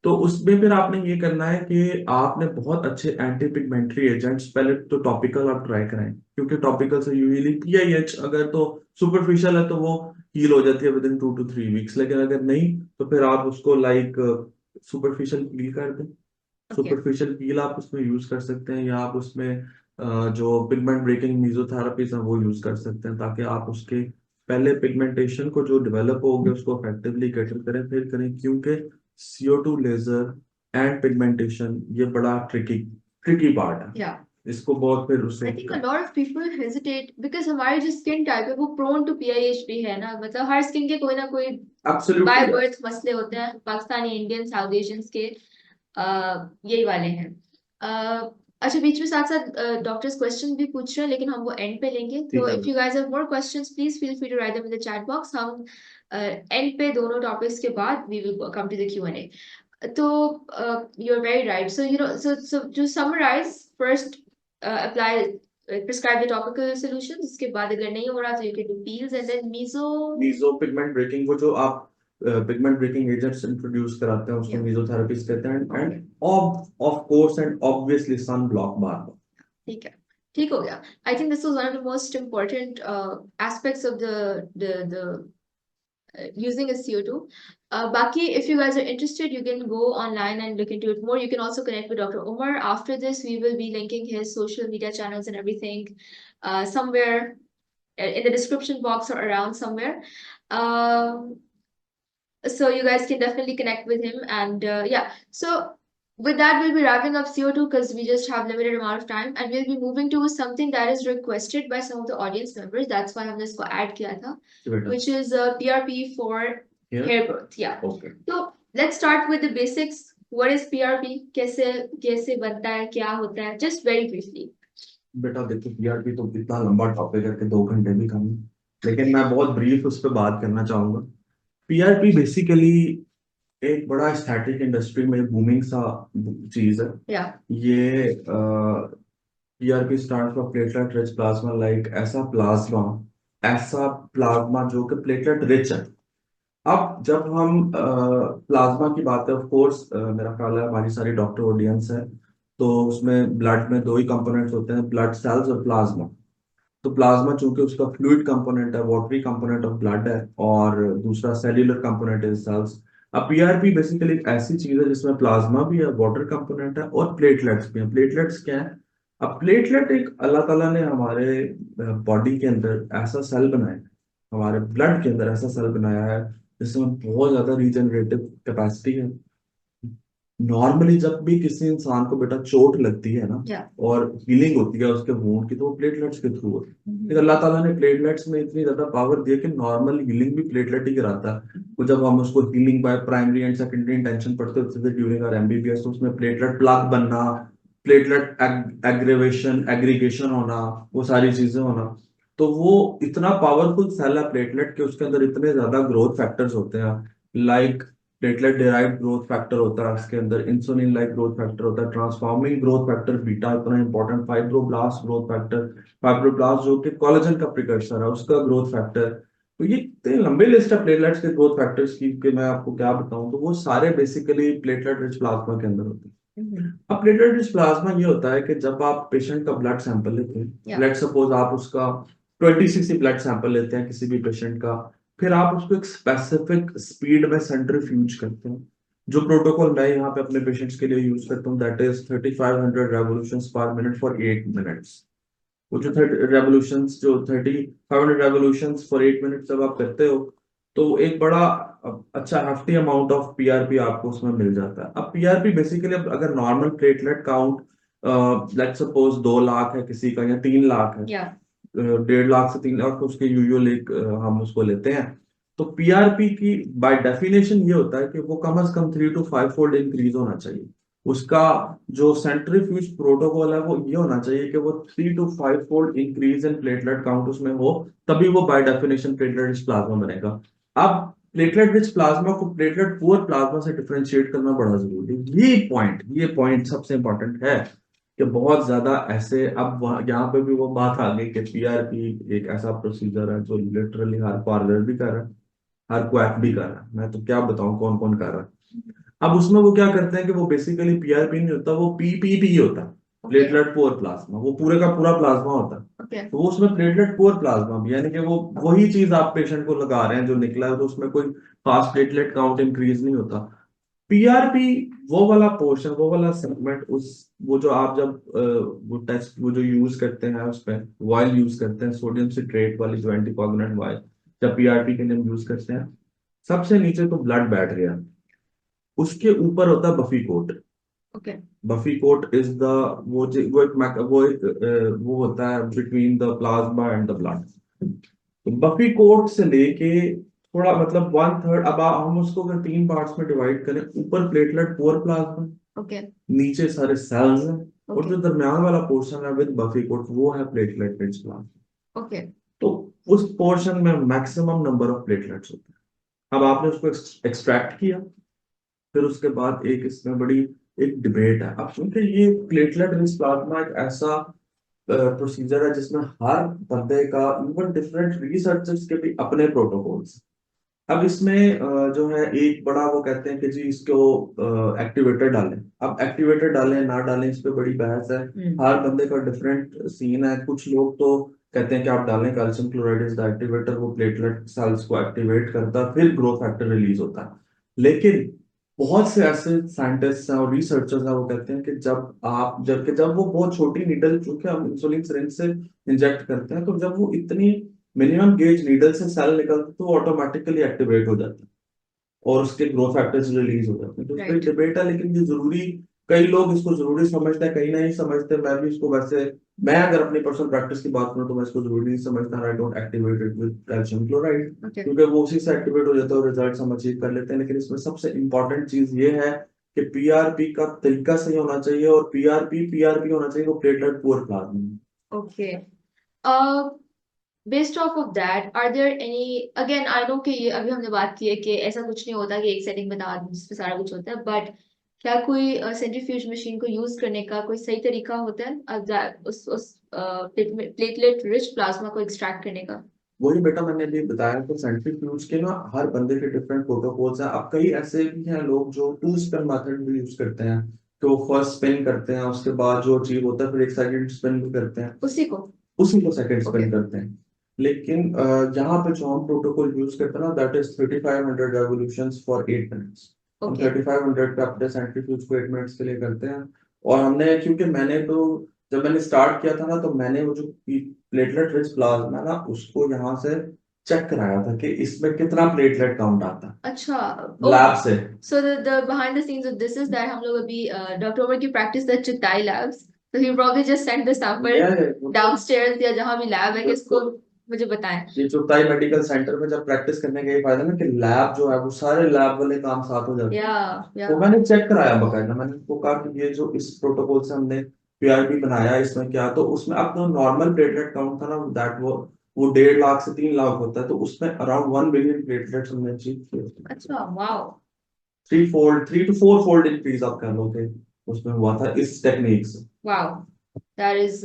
तो उसमें फिर आपने ये करना है कि आपने बहुत अच्छे एंटी पिगमेंटरी एजेंट्स पहले तो टॉपिकल आप ट्राई कराएं, क्योंकि टॉपिकल से यूजुअली पीआईएच अगर तो सुपरफिशियल है तो वो हील हो जाती है विद इन 2 to 3 वीक्स। लेकिन अगर नहीं तो फिर आप उसको लाइक सुपरफिशियल पील कर दें। Okay. सुपरफिशियल पील आप उसमें यूज कर सकते हैं, या आप उसमें जो पिगमेंट ब्रेकिंग मेसोथेरेपीज हैं वो यूज कर सकते हैं, ताकि आप उसके पहले पिगमेंटेशन को जो डेवलप हो गया उसको इफेक्टिवली कैटर करें, फिर करें। क्योंकि CO2 लेजर एंड पिगमेंटेशन ये बड़ा ट्रिकी ट्रिकी पार्ट है। Yeah. इसको बहुत फिर उससे I think a lot of people hesitate because हमारी जो स्किन टाइप है वो प्रोन टू पीआईएच भी है ना, मतलब हर स्किन के कोई ना कोई बाय एब्सोल्युटली बर्थ मसले होते हैं, पाकिस्तानी, इंडियन, साउथ एशियंस के यही वाले हैं. अच्छा, बीच में साथ साथ डॉक्टर्स क्वेश्चन भी पूछ रहे हैं, लेकिन हम वो एंड पे लेंगे. ठीक तो है। If you guys have more questions please feel free to write them in the chat box. हम एंड पे दोनों टॉपिक्स के बाद we will come to the Q&A. So you're very right. So so to summarize, first apply prescribe the topical solutions. इसके बाद अगर नहीं हो रहा तो you can do peels and then meso pigment breaking, वो जो आप पिगमेंट ब्रेकिंग एजेंट्स इंट्रोड्यूस कराते हैं उसको Yeah. मेसोथेरेपीज कहते हैं। And of course and obviously sun block bar. ठीक है, ठीक हो गया. I think this was one of the most important aspects of the using a CO2. Baki, if you guys are interested, you can go online and look into it more. You can also connect with Dr. Omar. After this, we will be linking his social media channels and everything somewhere in the description box or around somewhere. Um, so you guys can definitely connect with him. And yeah, so with that, we'll be wrapping up CO2 because we just have limited amount of time, and we'll be moving to something that is requested by some of the audience members. That's why हमने इसको add किया था, which is PRP for hair growth. Yeah. Okay. So let's start with the basics. What is PRP? कैसे कैसे बनता है, क्या होता है? Just very briefly. बेटा देखो, पीआरपी तो इतना लंबा टॉपिक है कि 2 घंटे भी कम है, लेकिन मैं बहुत ब्रीफ उस पर बात करना चाहूंगा। पीआरपी बेसिकली एक बड़ा एस्थेटिक इंडस्ट्री में बूमिंग सा चीज है। Yeah. ये PRP stand for platelet rich plasma, like ऐसा प्लाज्मा जो कि प्लेटलेट रिच है। अब जब हम प्लाज्मा की बात है, ऑफ कोर्स मेरा ख्याल है हमारी सारी डॉक्टर ऑडियंस है, तो उसमें ब्लड में 2 ही कंपोनेंट्स होते हैं, ब्लड सेल्स और प्लाज्मा। तो प्लाज्मा चूंकि उसका फ्लूइड कंपोनेंट है, वाटरी कंपोनेंट ऑफ ब्लड है, और दूसरा सेल्यूलर कंपोनेंट इज सेल्स। अब पीआरपी बेसिकली एक ऐसी चीज है जिसमें प्लाज्मा भी है, वाटर कंपोनेंट है, और प्लेटलेट्स भी हैं। प्लेटलेट्स क्या है? अब प्लेटलेट एक अल्लाह ताला ने हमारे बॉडी के अंदर ऐसा सेल बनाया है, हमारे ब्लड के अंदर ऐसा सेल बनाया है जिसमें बहुत ज्यादा रीजनरेटिव कैपेसिटी है। नॉर्मली जब भी किसी इंसान को बेटा चोट लगती है ना, Yeah. और हीलिंग होती है उसके वुंड की, तो वो प्लेटलेट्स के थ्रू होती है। फिर अल्लाह ताला ने प्लेटलेट्स में इतनी ज्यादा पावर दी है कि नॉर्मल हीलिंग भी प्लेटलेट ही कराता है। तो जब हम उसको healing by primary and secondary intention पढ़ते होते थे ड्यूरिंग आवर एमबीबीएस, तो उसमें प्लेटलेट प्लग बनना, प्लेटलेट एग्रीवेशन एग्रीगेशन होना, वो सारी चीजें होना। तो वो इतना पावरफुल सेल है प्लेटलेट के, उसके अंदर इतने ज्यादा ग्रोथ फैक्टर्स होते हैं, like platelet derived growth factor होता है उसके अंदर, इंसुलिन लाइक ग्रोथ फैक्टर होता है, ट्रांसफॉर्मिंग ग्रोथ फैक्टर बीटा इतना important, fibroblast growth factor, fibroblast जो कि कोलेजन का प्रिकर्सर है उसका ग्रोथ फैक्टर। तो ये इतने लंबे लिस्ट है प्लेटलेट्स के ग्रोथ फैक्टर्स की कि मैं आपको क्या बताऊं, तो वो सारे बेसिकली प्लेटलेट रिच प्लाज्मा के अंदर होते हैं। अब प्लेटलेट रिच प्लाज्मा ये होता है कि जब आप पेशेंट का ब्लड सैंपल लेते हैं, लेट सपोज आप उसका 26 ब्लड सैंपल लेते हैं किसी भी पेशेंट का, फिर आप उसको एक स्पेसिफिक स्पीड में सेंट्रीफ्यूज करते हैं। जो प्रोटोकॉल मैं यहाँ पे अपने पेशेंट्स के लिए यूज करता हूँ दैट इज 3500 रेवोल्यूशंस पर मिनट फॉर 8 मिनट्स। वो जो 3500 रेवोल्यूशंस फॉर 8 मिनट जब आप करते हो तो एक बड़ा अच्छा हेफ्टी अमाउंट ऑफ पीआरपी आपको उसमें मिल जाता है। अब पीआरपी बेसिकली अगर normal platelet count let suppose 2 lakh है किसी का या 3 लाख है, 1.5 लाख से 3 लाख उसके यूजुअल एक हम उसको लेते हैं। तो पीआरपी की बाय डेफिनेशन ये होता है कि वो कम से कम 3 to 5 फोल्ड इंक्रीज होना चाहिए। उसका जो सेंट्रीफ्यूज प्रोटोकॉल है वो ये होना चाहिए कि वो 3 to 5 fold increase in platelet count उसमें हो, तभी वो by definition platelet rich plasma बनेगा। अब प्लेटलेट रिच प्लाज्मा को प्लेटलेट पुअर प्लाज्मा से डिफरेंशिएट करना बड़ा जरूरी है। ये पॉइंट सबसे इंपॉर्टेंट है कि बहुत ज्यादा ऐसे अब यहाँ पे भी वो बात आ गई कि पीआरपी एक ऐसा प्रोसीजर है जो लिटरली हर पार्लर भी कर रहा है, हर क्वैक भी कर रहा है, मैं तो क्या बताऊं कौन कौन कर रहा है। अब उसमें वो क्या करते हैं कि वो बेसिकली पीआरपी नहीं होता, वो पीपीपी होता है, प्लेटलेट पुअर प्लाज्मा, वो पूरे का पूरा प्लाज्मा होता है। तो वो उसमें प्लेटलेट पुअर प्लाज्मा भी, यानी कि वो वही चीज आप पेशेंट को लगा रहे हैं जो निकला है, तो उसमें कोई फास्ट प्लेटलेट काउंट इंक्रीज नहीं होता। पीआरपी वो वाला पोर्शन, वो वाला सेगमेंट, उस वो जो आप जब वो टेस्ट वो जो यूज करते हैं उस पे वाइल यूज करते हैं, सोडियम सिट्रेट वाली जो एंटीकोगुलेंट वाइल, जब पीआरपी के लिए हम यूज करते हैं, सबसे नीचे तो ब्लड बैठ गया, उसके ऊपर होता है buffy coat. Buffy coat is the वो होता है between the plasma and the blood. तो बफी कोट से लेके थोड़ा मतलब 1/3, अब हम उसको अगर 3 पार्ट्स में डिवाइड करें, ऊपर प्लेटलेट पुअर प्लाज्मा, नीचे सारे सेल्स हैं, और जो दरमियान वाला पोर्शन है विद बफी कोट वो है प्लेटलेट रिच प्लाज्मा। तो उस पोर्शन में मैक्सिमम नंबर ऑफ प्लेटलेट्स होते हैं। अब आपने उसको एक्सट्रैक्ट किया, फिर उसके बाद एक इसमें बड़ी एक डिबेट है। अब क्योंकि ये प्लेटलेट रिच प्लाज्मा एक ऐसा प्रोसीजर है जिसमें हर बंदे का, इवन डिफरेंट रिसर्चर्स के भी अपने प्रोटोकॉल्स। अब इसमें जो है एक बड़ा वो कहते हैं कि जी इसको एक्टिवेटर डालें। अब एक्टिवेटर डालें ना डालें इस पे बड़ी बहस है, हर बंदे का डिफरेंट सीन है। कुछ लोग तो कहते हैं कि आप डालें calcium chloride is the activator, वो प्लेटलेट सेल्स को एक्टिवेट करता है, फिर ग्रोथ फैक्टर रिलीज होता है। लेकिन बहुत से ऐसे साइंटिस्ट हैं और रिसर्चर्स हैं वो कहते हैं कि जब वो बहुत छोटी नीडल, चूंकि हम इंसुलिन सिरिंज से इंजेक्ट करते हैं, तो जब वो इतनी मिनिमम गेज नीडल से सेल निकलते तो ऑटोमेटिकली एक्टिवेट हो जाता है और उसके ग्रोथ फैक्टर्स रिलीज हो जाते हैं। तो उसका डिबेट है, लेकिन ये जरूरी, कई लोग इसको जरूरी समझते हैं, कई नहीं समझते। मैं भी इसको वैसे, मैं अगर अपनी पर्सनल प्रैक्टिस की बात करूं तो मैं इसको जरूरी नहीं समझता। I don't activate it with calcium chloride, क्योंकि वो उसी से एक्टिवेट हो जाता है और रिजल्ट हम अचीव कर लेते हैं। लेकिन इसमें सबसे इंपॉर्टेंट चीज ये है कि पीआरपी का तरीका सही होना चाहिए, और पीआरपी पीआरपी होना चाहिए वो platelet poor plasma. Based off of that, are there any, again I know कि ये अभी हमने बात की है कि ऐसा कुछ नहीं होता कि एक सेटिंग बता दी जिसमें सारा कुछ होता है, बट क्या कोई सेंट्रीफ्यूज मशीन को यूज करने का कोई सही तरीका होता है उस प्लेटलेट रिच प्लाज्मा को एक्सट्रैक्ट करने का? वही बेटा मैंने अभी बताया कि सेंट्रीफ्यूज के ना हर बंदे के डिफरेंट प्रोटोकॉल्स हैं। अब कई ऐसे भी हैं लोग जो 2 स्पिन मेथड भी यूज करते हैं, तो फर्स्ट स्पिन करते हैं, उसके बाद जो अचीव होता है फिर एक सेकंड स्पिन भी करते हैं, उसी को सेकंड स्पिन करते हैं। लेकिन यहाँ पे जो हम प्रोटोकॉल यूज करते हैं ना that is 3500 revolutions for 8 minutes. हम 3500 पे अपने सेंट्रीफ्यूज को 8 मिनट्स के लिए करते हैं। और हमने, क्योंकि मैंने तो जब मैंने स्टार्ट किया था ना, तो मैंने वो जो प्लेटलेट रिच प्लाज्मा ना उसको यहाँ से चेक कराया था कि इसमें कितना प्लेटलेट काउंट आता है। अच्छा, लैब से। So the behind the scenes of this is that हम लोग अभी डॉक्टर उमर की प्रैक्टिस द चिताई labs, so he probably just sent the sample downstairs या जहाँ भी लैब है कि इसको मुझे बताएं। ये चुगताई मेडिकल सेंटर में जब प्रैक्टिस करने का ये फायदा ना कि लैब जो है वो सारे लैब वाले काम साथ हो जाते हैं। तो मैंने चेक कराया बकायदा, मैंने उनको कहा कि ये जो इस प्रोटोकॉल से हमने पीआरपी बनाया इसमें क्या, तो उसमें अब तो नॉर्मल प्लेटलेट काउंट था ना दैट वो 1.5 लाख से 3 लाख होता है, तो उसमें अराउंड 1 बिलियन प्लेटलेट्स हमने अचीव किए। अच्छा, wow. Three two four fold increase आप कह लो कि उसमें हुआ था इस टेक्निक से। Wow, that is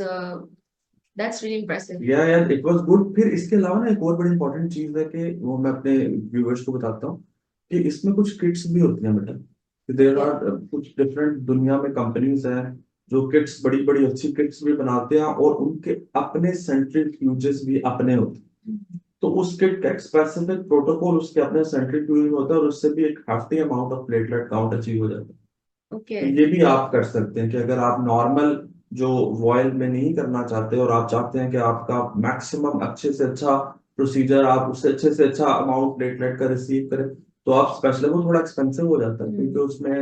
that's really impressive. या यार इट वाज गुड। फिर इसके अलावा ना एक और बड़ी इंपॉर्टेंट चीज है कि वो मैं अपने व्यूअर्स को बताता हूँ कि इसमें कुछ किट्स भी होती हैं बेटा। There Yeah. आर कुछ डिफरेंट दुनिया में कंपनीज हैं जो किट्स बड़ी बड़ी अच्छी किट्स भी बनाते हैं और उनके अपने सेंट्रीफ्यूजेस भी अपने होते हैं। तो उस किट का स्पेसिफिक प्रोटोकॉल उसके अपने सेंट्रीफ्यूज में होता है और उससे भी एक hefty amount of platelet count achieve हो जाता है। तो Okay. ये भी आप कर सकते हैं कि अगर आप नॉर्मल जो वॉयल में नहीं करना चाहते और आप चाहते हैं कि आपका मैक्सिमम अच्छे से अच्छा प्रोसीजर आप उससे अच्छे से अच्छा अमाउंट प्लेटलेट का रिसीव करें तो आप स्पेशली वो थोड़ा एक्सपेंसिव हो जाता है क्योंकि उसमें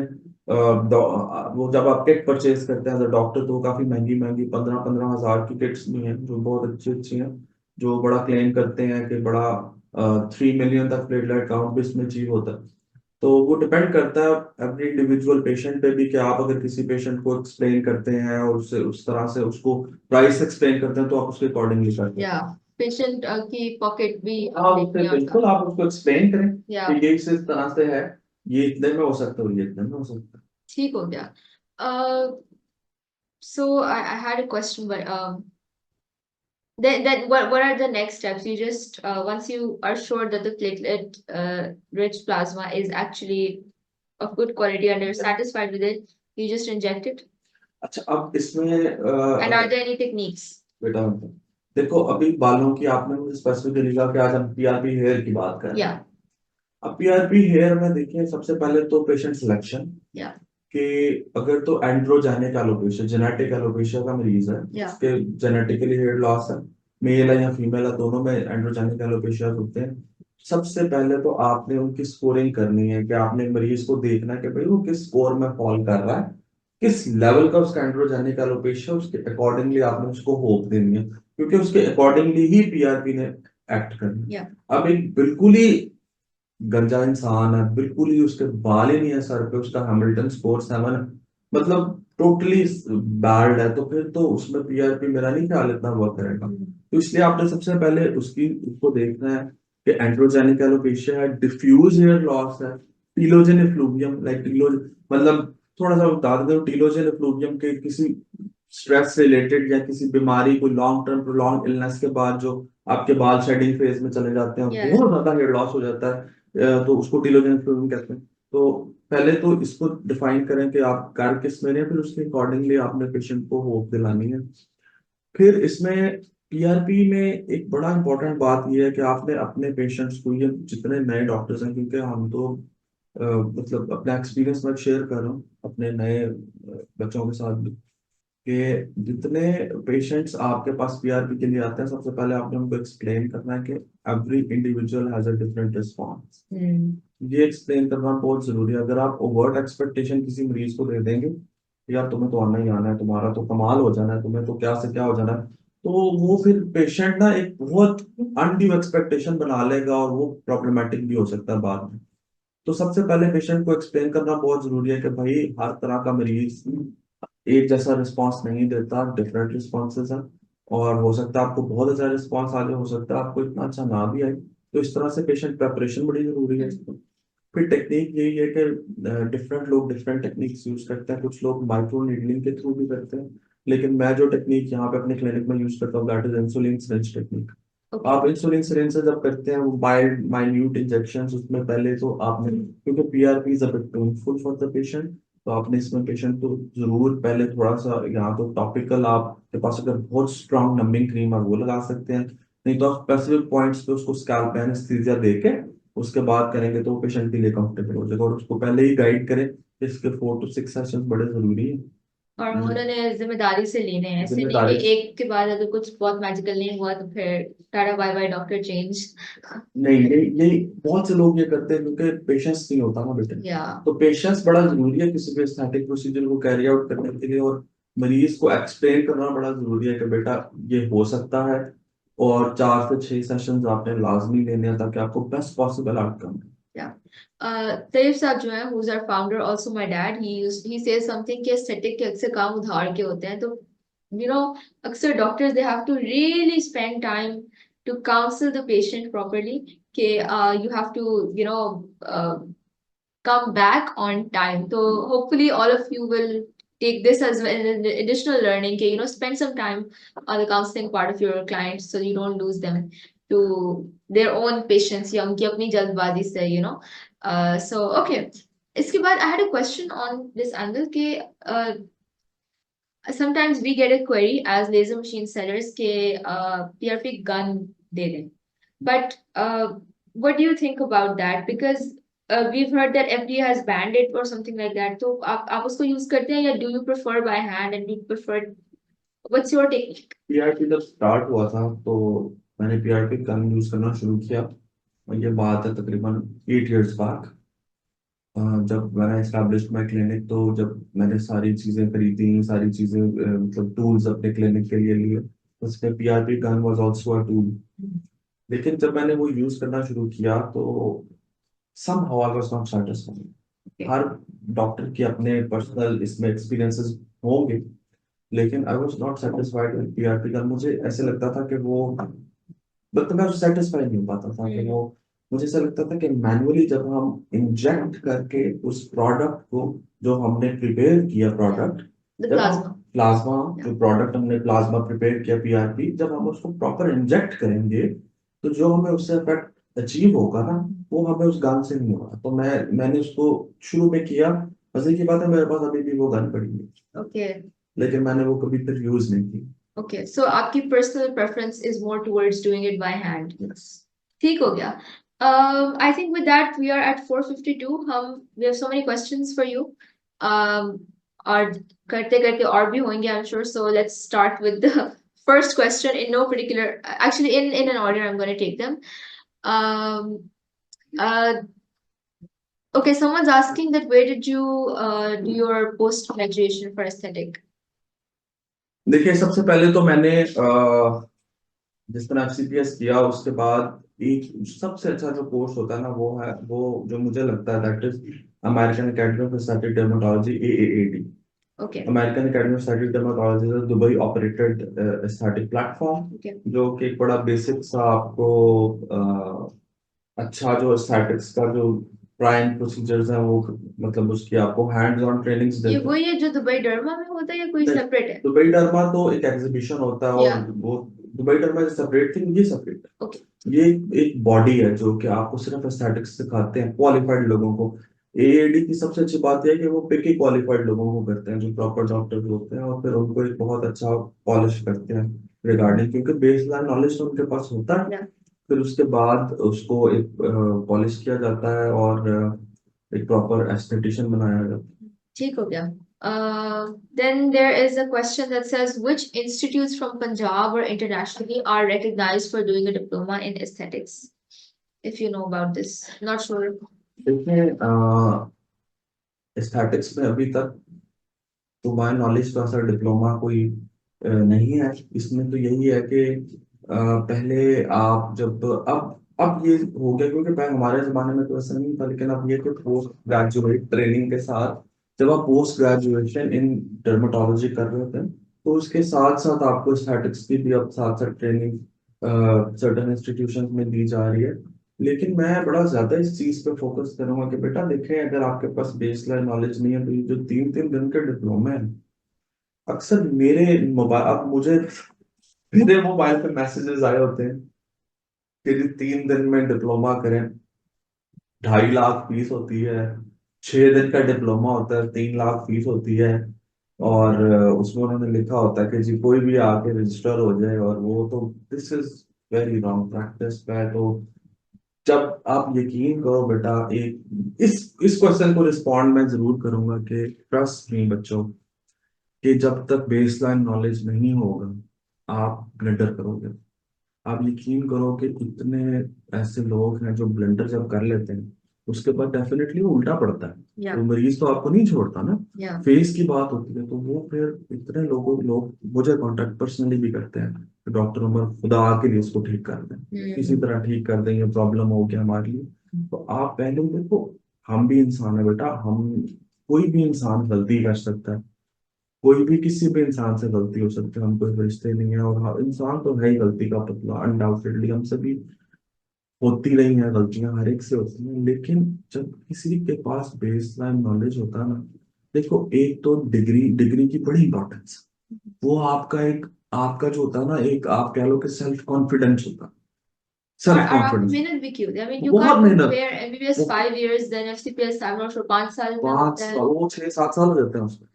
वो जब आप किट परचेज करते हैं डॉक्टर तो काफी महंगी महंगी 15-15 हजार की किट्स भी हैं जो बहुत अच्छी अच्छी हैं जो बड़ा क्लेम करते हैं कि बड़ा 3 मिलियन तक प्लेटलेट काउंट भी इसमें अचीव होता है। तो वो डिपेंड करता है एवरी इंडिविजुअल पेशेंट पे भी कि आप अगर किसी पेशेंट को एक्सप्लेन करते हैं और उससे उस तरह से उसको प्राइस एक्सप्लेन करते हैं तो आप उसके अकॉर्डिंगली करते हैं। Yeah, patient की पॉकेट भी हाँ देखनी उससे है उसका. बिल्कुल आप उसको एक्सप्लेन करें Yeah, कि ये इस तरह से है ये इतने में हो सकता है ये इतने में हो सकता है। ठीक हो गया. Uh, so I had a question, but then what are the next steps? You just once you are sure that the platelet rich plasma is actually of good quality and you're satisfied with it, you just inject it. अच्छा अब इसमें And are there any techniques? बेटा देखो अभी बालों की आपने मुझे स्पेसिफिकली कहा कि आज हम पीआरपी हेयर की बात कर रहे हैं। Yeah, अब पीआरपी हेयर में देखिए सबसे पहले तो पेशेंट सिलेक्शन yeah, कि अगर तो एंड्रोजेनिक एलोपेशिया जेनेटिक एलोपेशिया का मरीज है yeah, उसके जेनेटिकली हेयर लॉस है मेल है या फीमेल है दोनों में एंड्रोजेनिक एलोपेशिया होते हैं। सबसे पहले तो आपने उनकी स्कोरिंग करनी है कि आपने मरीज को देखना है कि भाई वो किस स्कोर में फॉल कर रहा है किस लेवल का उसका एंड्रोजेनिक एलोपेशिया उसके अकॉर्डिंगली आपने उसको होप देनी है क्योंकि उसके अकॉर्डिंगली ही पीआरपी ने एक्ट करनी है। yeah. अब एक बिल्कुल ही गंजा इंसान है बिल्कुल ही उसके बाल ही नहीं है सर पे उसका हैमिल्टन स्कोर 7 मतलब टोटली बैड है तो फिर तो उसमें पीआरपी मेरा नहीं ख्याल इतना वर्क करेगा। तो इसलिए आपने सबसे पहले उसकी उसको देखना है कि एंड्रोजेनिक एलोपेशिया है डिफ्यूज हेयर लॉस है टीलोजन इफ्लूवियम लाइक टीलोज मतलब थोड़ा सा बता देते हो टीलोजन इफ्लूवियम के किसी स्ट्रेस से रिलेटेड या किसी बीमारी कोई लॉन्ग टर्म प्रोलॉन्ग इलनेस के बाद जो आपके बाल शेडिंग फेज में चले जाते हैं Yeah. बहुत ज्यादा हेयर लॉस हो जाता है तो उसको टीलोजन इफ्लूवियम कहते हैं। तो पहले तो इसको डिफाइन करें कि आप कर किस में रहे हैं फिर उसके अकॉर्डिंगली आपने पेशेंट को होप दिलानी है। फिर इसमें पीआरपी में एक बड़ा इंपॉर्टेंट बात यह है कि आपने अपने पेशेंट्स को ये जितने नए डॉक्टर्स हैं क्योंकि हम तो मतलब अपना एक्सपीरियंस मैं शेयर कर रहा हूँ अपने नए बच्चों के साथ भी कि जितने पेशेंट्स आपके पास पीआरपी के लिए आते हैं सबसे पहले आपने उनको एक्सप्लेन करना है कि every individual has a different response. ये एक्सप्लेन करना बहुत जरूरी है। अगर आप ओवर्ट एक्सपेक्टेशन किसी मरीज को दे देंगे यार तुम्हें तो आना ही आना है तुम्हारा तो कमाल हो जाना है तुम्हें तो क्या से क्या हो जाना है तो वो फिर पेशेंट ना एक बहुत अनड्यू एक्सपेक्टेशन बना लेगा और वो प्रॉब्लमेटिक भी हो सकता है बाद में। तो सबसे पहले पेशेंट को एक्सप्लेन करना बहुत जरूरी है कि भाई हर तरह का मरीज एक जैसा रिस्पॉन्स नहीं देता डिफरेंट रिस्पॉन्सेज हैं और हो सकता है आपको बहुत अच्छा रिस्पॉन्स आ जाए हो सकता है आपको इतना अच्छा ना भी आए। तो इस तरह से पेशेंट प्रेपरेशन बड़ी जरूरी है इसमें। फिर टेक्निक यही है कि डिफरेंट लोग डिफरेंट टेक्निक्स यूज करते हैं कुछ लोग माइक्रो नीडलिंग के थ्रू भी करते हैं लेकिन मैं जो टेक्निक यहाँ पे अपने क्लिनिक में यूज करता हूँ that is insulin syringe technique. Okay. आप इंसुलिन सिरिंज से जब करते हैं वो माइल्ड माइन्यूट इंजेक्शन उसमें पहले तो आपने क्योंकि PRP is a bit painful for the patient तो आपने इसमें पेशेंट को जरूर पहले थोड़ा सा यहाँ तो टॉपिकल आपके पास अगर बहुत स्ट्रॉन्ग नंबिंग क्रीम है वो लगा सकते हैं नहीं तो आप स्पेसिफिक पॉइंट्स पे उसको स्कैल्प एनेस्थीसिया देके उसके बाद करेंगे तो वो पेशेंट के लिए कंफर्टेबल हो जाएगा और उसको पहले ही गाइड करें कि इसके 4 to 6 सेशंस बड़े जरूरी है। और उन्होंने जिम्मेदारी से लेने हैं ऐसे नहीं कि जिम्मेदारी एक के बाद अगर कुछ बहुत मैजिकल नहीं हुआ तो फिर tata bye bye doctor change. नहीं ये बहुत से लोग ये करते हैं क्योंकि पेशेंस नहीं होता ना बेटे। या तो पेशेंस बड़ा जरूरी है किसी भी एस्थेटिक प्रोसीजर को कैरी आउट करने के लिए और मरीज को एक्सप्लेन करना बड़ा जरूरी है कि बेटा ये हो सकता है और 4 से 6 सेशंस आपने लाजमी लेने हैं ताकि आपको बेस्ट पॉसिबल आउटकम। या तैयब साहब जो है who's our founder also my dad he says something कि aesthetic के अक्सर काम उधार के होते हैं तो you know अक्सर doctors they have to really spend time to counsel the patient properly कि you have to you know come back on time. So hopefully all of you will take this as an additional learning. Okay, spend some time on the counseling part of your clients so you don't lose them to their own patients या उनकी अपनी जल्दबाजी से, So okay. इसके बाद I had a question on this angle कि sometimes we get a query as laser machine sellers के PRP gun दे दें. But what do you think about that? Because we've heard that FDA has banned it or something like that. तो आप उसको use करते हैं या do you prefer by hand and do you prefer? What's your technique? PRP जब start हुआ था तो मैंने पीआरपी कम यूज करना शुरू किया और ये बात है तकरीबन 8 years बैक। जब मैंने एस्टैब्लिश माई क्लिनिक तो जब मैंने सारी चीजें खरीदी, सारी चीजें मतलब टूल्स अपने क्लिनिक के लिए लिए, उसमें PRP gun was also a tool. लेकिन जब मैंने वो यूज करना शुरू किया तो somehow I was not satisfied। Her doctor के अपने पर्सनल इसमें एक्सपीरियंसेस होंगे, लेकिन I was not satisfied with PRP का। मुझे ऐसे लगता था कि वो मतलब मैं सेटिस्फाई नहीं हो पाता था कि वो, मुझे ऐसा लगता था कि मैनुअली जब हम इंजेक्ट करके उस प्रोडक्ट को, जो हमने प्रिपेयर किया प्रोडक्ट, जब हम प्लाज्मा, जो प्रोडक्ट हमने प्लाज्मा प्रिपेयर किया पीआरपी, जब हम उसको प्रॉपर इंजेक्ट करेंगे तो जो हमें उससे इफेक्ट अचीव होगा ना, वो हमें उस गन से नहीं होगा। तो मैंने उसको शुरू में किया। मजे की बात है मेरे पास अभी भी वो गन पड़ी है। Okay. लेकिन मैंने वो कभी फिर यूज नहीं की। Okay, so आपकी personal preference is more towards doing it by hand. Yes. ठीक हो गया. I think with that we are at 4:52. We have so many questions for you. और करते करते और भी होंगे, I'm sure. So let's start with the first question in no particular, actually in an order I'm going to take them. Um, uh, okay, someone's asking that where did you do your post graduation for aesthetic? देखिए, सबसे पहले तो मैंने जिस तरह FCPS किया, उसके बाद एक सबसे अच्छा जो कोर्स होता है ना, वो है, वो जो मुझे लगता है that is American academy of aesthetic dermatology, AAAD। Okay. American academy of aesthetic dermatology is a Dubai operated aesthetic platform, Okay. जो कि एक बड़ा बेसिक सा आपको अच्छा जो एस्थेटिक्स का जो प्राइम प्रोसीजर्स है वो, मतलब उसकी आपको हैंड्स ऑन ट्रेनिंग्स ये देते हैं। वही है जो दुबई डर्मा में होता है या कोई सेपरेट है? दुबई डर्मा तो एक एग्जीबिशन होता है, और Yeah. वो Dubai derma is separate thing, ये सेपरेट है। Okay. ये एक बॉडी है जो कि आपको सिर्फ एस्थेटिक्स सिखाते हैं क्वालिफाइड लोगों को। एएडी की सबसे अच्छी बात यह है कि वो पिकी क्वालिफाइड लोगों को करते हैं, जो प्रॉपर डॉक्टर होते हैं, और फिर उनको एक बहुत अच्छा पॉलिश करते हैं रिगार्डिंग, क्योंकि बेसलाइन नॉलेज तो उनके पास होता है। Yeah. फिर उसके बाद उसको एक पॉलिश किया जाता है और एक प्रॉपर एस्थेटिशियन बनाया जाता है। ठीक हो गया. Then there is a question that says which institutes from Punjab or internationally are recognized for doing a diploma in aesthetics? If you know about this, not sure. देखिए, एस्थेटिक्स में अभी तक तो माय नॉलेज का sir diploma कोई नहीं है। इसमें तो यही है कि पहले आप जब, अब ये हो गया, क्योंकि पहले हमारे जमाने में तो ऐसा नहीं था, लेकिन अब ये कि पोस्ट ग्रेजुएट ट्रेनिंग के साथ, जब आप पोस्ट ग्रेजुएशन इन डर्मेटोलॉजी कर रहे होते हैं, तो उसके साथ साथ आपको एस्थेटिक्स की भी अब साथ साथ ट्रेनिंग सर्टेन इंस्टीट्यूशन में दी जा रही है। लेकिन मैं बड़ा ज्यादा इस चीज पे फोकस करूंगा कि बेटा देखें, अगर आपके पास बेसलाइन नॉलेज नहीं है तो ये जो 3-3 दिन के डिप्लोमे हैं, अक्सर मेरे मोबाइल, अब मुझे मेरे मोबाइल पे मैसेजेस आए होते हैं कि जी 3 दिन में डिप्लोमा करें, 2.5 लाख फीस होती है। 6 दिन का डिप्लोमा होता है, 3 लाख फीस होती है। और उसमें उन्होंने लिखा होता है कि जी कोई भी आके रजिस्टर हो जाए, और वो तो this is very wrong practice है। तो जब आप यकीन करो बेटा, एक इस क्वेश्चन को रिस्पॉन्ड मैं जरूर करूंगा कि ट्रस्ट मी बच्चों, कि जब तक बेसलाइन नॉलेज नहीं होगा आप ब्लंडर करोगे। आप यकीन करो कि इतने ऐसे लोग हैं जो ब्लंडर जब कर लेते हैं, उसके बाद डेफिनेटली वो उल्टा पड़ता है। Yeah. तो मरीज तो आपको नहीं छोड़ता ना। Yeah. फेस की बात होती है, तो वो फिर इतने लोग मुझे कांटेक्ट पर्सनली भी करते हैं, डॉक्टर उमर खुदा के लिए उसको ठीक कर दें, किसी तरह ठीक कर दें, ये प्रॉब्लम हो गया हमारे लिए। तो आप पहले देखो, हम भी इंसान है बेटा, हम, कोई भी इंसान गलती कर सकता है, कोई भी किसी भी इंसान से गलती हो सकती है, हम कोई फरिश्ते नहीं है, और इंसान तो है ही गलती का पुतला, अनडाउटेडली हम सभी होती रही हैं गलतियां, हर एक से होती हैं, लेकिन जब किसी के पास बेस लाइन नॉलेज होता है ना, देखो एक तो डिग्री डिग्री की बड़ी इंपॉर्टेंस, वो आपका एक, आपका जो होता है ना, एक आप कह लो कि सेल्फ कॉन्फिडेंस होता है, सेल्फ और आपको कॉन्फिडेंस। मेहनत भी की होती है। I mean, you बहुत can't मेहनत, compare MBBS 5 years then FCPS I'm not sure 5 साल में 5 होता है। साल, वो 6-7 साल हो जाते हैं उसमें।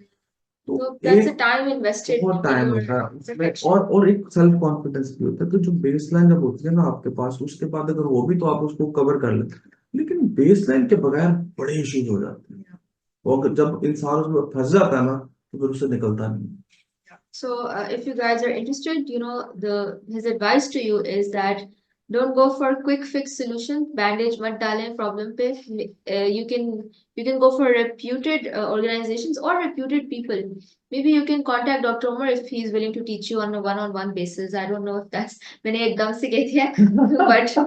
तो So that's the एक time invested बहुत in टाइम your होता है उसमें, perfection. और एक सेल्फ कॉन्फिडेंस भी होता है। तो जो बेस लाइन जब होती है ना आपके पास, उसके बाद अगर वो भी तो आप उसको कवर कर लेते हैं, लेकिन बेस लाइन के बगैर बड़े इश्यूज हो जाते हैं, और जब इंसान उसमें फंस जाता है ना, तो फिर उससे निकलता नहीं। So if you guys are interested, you know, his advice to you is that don't go for quick fix solution. Bandage mat dalein problem pe. You can go for reputed organizations or reputed people. Maybe you can contact Dr. Umar if he's willing to teach you on a one-on-one basis. I don't know if that's मैंने एकदम से कह दिया, but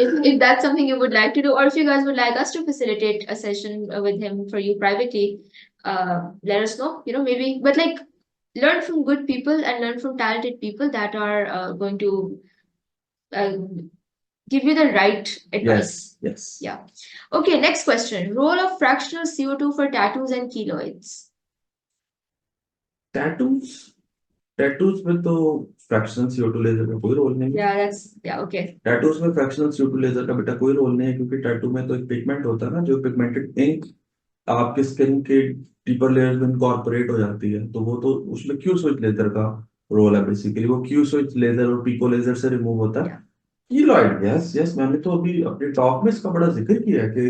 if that's something you would like to do, or if you guys would like us to facilitate a session with him for you privately, let us know. You know, maybe, but like learn from good people and learn from talented people that are going to uh, give you the right advice. Yes. Yeah. Okay, next question. Role of fractional CO2 for tattoos and keloids. Tattoos, tattoos में तो fractional CO2 laser का कोई role नहीं है। Yeah, okay. Tattoos में fractional CO2 laser का बेटा कोई रोल नहीं है, क्योंकि टैटू में तो एक पिगमेंट होता है ना, जो पिगमेंटेड इंक आपके स्किन के डीपर लेयर्स में इनकॉर्पोरेट हो जाती है, तो वो तो उसमें क्यू स्विच लेजर का रोल है बेसिकली। वो क्यू स्विच लेजर और पिको लेजर से रिमूव होता है। कीलॉइड, यस यस, मैंने तो अभी अपने टॉक में इसका बड़ा जिक्र किया है कि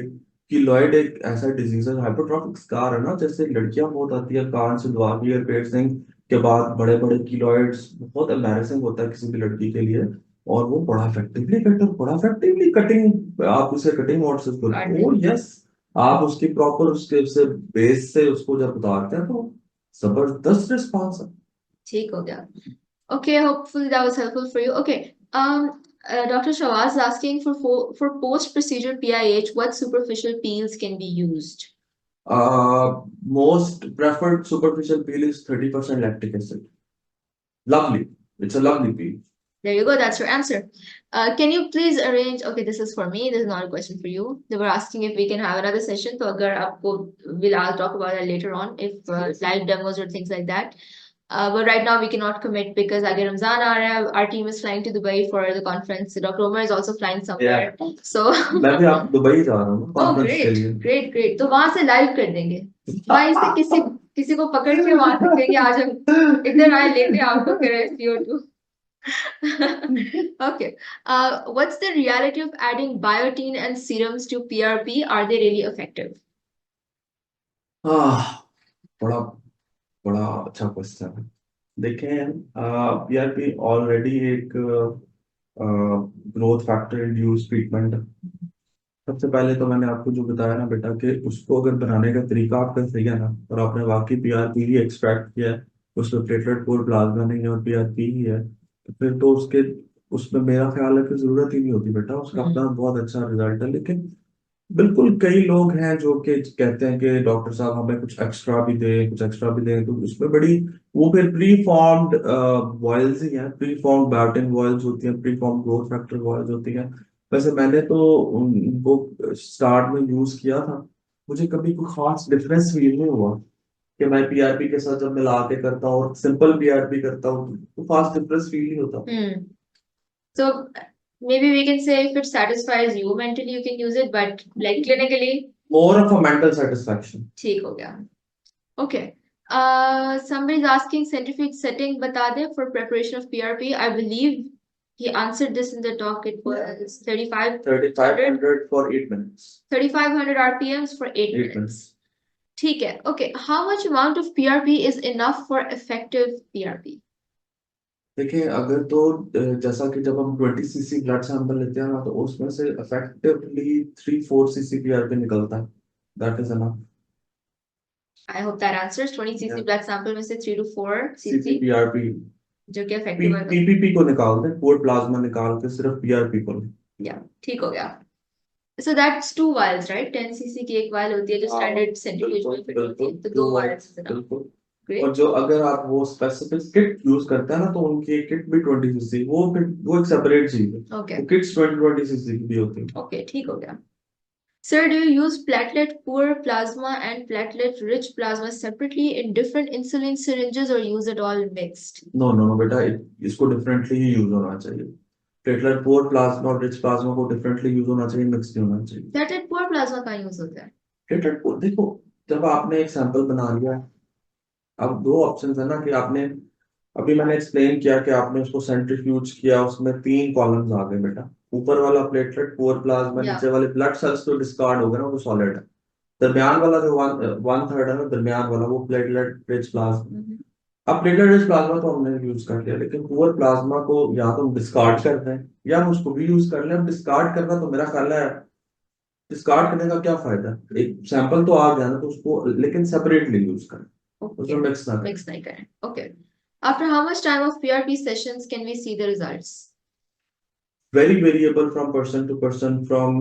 कीलॉइड एक ऐसा डिजीज है, हाइपरट्रॉफिक स्कार है ना, जैसे लड़कियां बहुत आती है कान से दुआ ईयर पियर्सिंग के बाद बड़े बड़े कीलॉइड्स, बहुत एम्बैरेसिंग होता है किसी भी लड़की के लिए। और वो बड़ा इफेक्टिवली कटिंग, आप उसे कटिंग मोड से ओ यस, आप उसकी प्रॉपर उसके से बेस से उसको जब उतारते हैं तो जबरदस्त रिस्पॉन्स है। ठीक हो गया. Okay, hopefully that was helpful for you. Okay, Dr. Shawaz is asking for post-procedure PIH, what superficial peels can be used? Most preferred superficial peel is 30% lactic acid. Lovely. It's a lovely peel. There you go. That's your answer. Can you please arrange? Okay, this is for me. This is not a question for you. They were asking if we can have another session. So, agar aapko, I'll talk about that later on. If live demos or things like that. But right now we cannot commit because आगे Ramzan आ रहा है. Our team is flying to Dubai for the conference. Dr. Omar is also flying somewhere. So. मैं भी आप Dubai जा रहा हूँ Oh, conference के लिए। great. तो वहां से लाइव कर देंगे. भाई से किसी को पकड़ के वहां से कहेंगे आज हम इधर आए लेके आपको करें CO2. Okay. What's the reality of adding biotin and serums to PRP? Are they really effective? बड़ा बड़ा अच्छा क्वेश्चन है। देखें, PRP ऑलरेडी एक ग्रोथ फैक्टर इंड्यूस ट्रीटमेंट। सबसे पहले तो मैंने आपको जो बताया ना बेटा, कि उसको अगर बनाने का तरीका आपका सही है ना, और आपने वाकई PRP ही एक्सट्रैक्ट किया है, उसमें प्लेटलेट पोर प्लाज्मा नहीं है और PRP ही है, तो फिर तो उसके उसमें मेरा ख्याल है कि जरूरत ही नहीं होती बेटा, उसका अपना बहुत अच्छा रिजल्ट है। लेकिन बिल्कुल कई लोग हैं जो कि कहते हैं कि डॉक्टर साहब हमें कुछ एक्स्ट्रा भी दें, कुछ एक्स्ट्रा भी दें, तो उसमें बड़ी, वो फिर प्री फॉर्म्ड वॉयल्स ही हैं, प्री फॉर्म्ड बायोटिन वॉयल्स होती हैं, pre formed growth factor vials होती हैं। वैसे मैंने तो उनको स्टार्ट में यूज किया था, मुझे कभी कोई खास डिफरेंस फील नहीं हुआ कि मैं PRP के साथ जब मिला के करता हूँ और सिंपल PRP करता हूँ तो खास डिफरेंस फील नहीं होता। So maybe we can say if it satisfies you mentally, you can use it, but like clinically, More of a mental satisfaction. ठीक हो गया. Okay. Somebody's asking centrifuge setting बता दे for preparation of PRP. I believe he answered this in the talk. It was 3500 for 8 minutes. 3500 RPMs for 8 minutes. ठीक है. Okay. How much amount of PRP is enough for effective PRP? देखिए, अगर तो जैसा कि जब हम 20 cc ब्लड सैंपल लेते हैं ना, तो उसमें से इफेक्टिवली 3-4 cc PRP निकलता है। That is enough. I hope that answers 20 cc blood sample में से 3 to 4 cc PRP जो कि effective है. PPP को निकाल दें, पूरे प्लाज्मा निकाल के सिर्फ PRP को। Yeah, ठीक हो गया. So that's 2 vials, right? 10 cc की एक vial होती है जो standard centrifuge में fit होती है. तो 2 vials is enough. great. जो अगर आप वो स्पेसिफिक किट यूज करते हैं ना तो उनकी किट भी 20 cc, वो एक सेपरेट चीज है। Okay. वो किट्स 20 cc की भी होती है। Okay, ठीक हो गया. Sir, do you use platelet poor plasma and platelet rich plasma separately in different insulin syringes or use it all mixed? No no no बेटा, इसको डिफरेंटली ही यूज होना चाहिए। प्लेटलेट पोर प्लाज्मा और रिच प्लाज्मा को differently use होना चाहिए, mix नहीं होना चाहिए। Platelet poor plasma का use होता है. प्लेटलेट पोर देखो, जब आपने एक सैंपल बना लिया, अब दो ऑप्शन है ना कि आपने, अभी मैंने एक्सप्लेन किया कि आपने उसको सेंट्रीफ्यूज किया, उसमें 3 कॉलम्स आ गए बेटा। ऊपर वाला प्लेटलेट पोर प्लाज्मा, Yeah. नीचे वाले ब्लड सेल्स तो डिस्कार्ड हो गए ना, वो सॉलिड है। दरमियान वाला जो वन थर्ड है ना, दरमियान वाला, वो प्लेटलेट रिच प्लाज्मा। अब प्लेटलेट रिच प्लाज्मा तो हमने यूज कर लिया, लेकिन पुअर प्लाज्मा को या तो हम डिस्कार्ड कर दें या हम उसको भी यूज कर लें। अब डिस्कार्ड करना तो मेरा ख्याल है, डिस्कार्ड करने का क्या फायदा, एक सैंपल तो आ गया ना, तो उसको लेकिन सेपरेटली यूज करें, उसमें Okay. मिक्स ना करें। Mix नहीं करें. Okay. After how much time of PRP sessions can we see the results? Very variable from person to person, from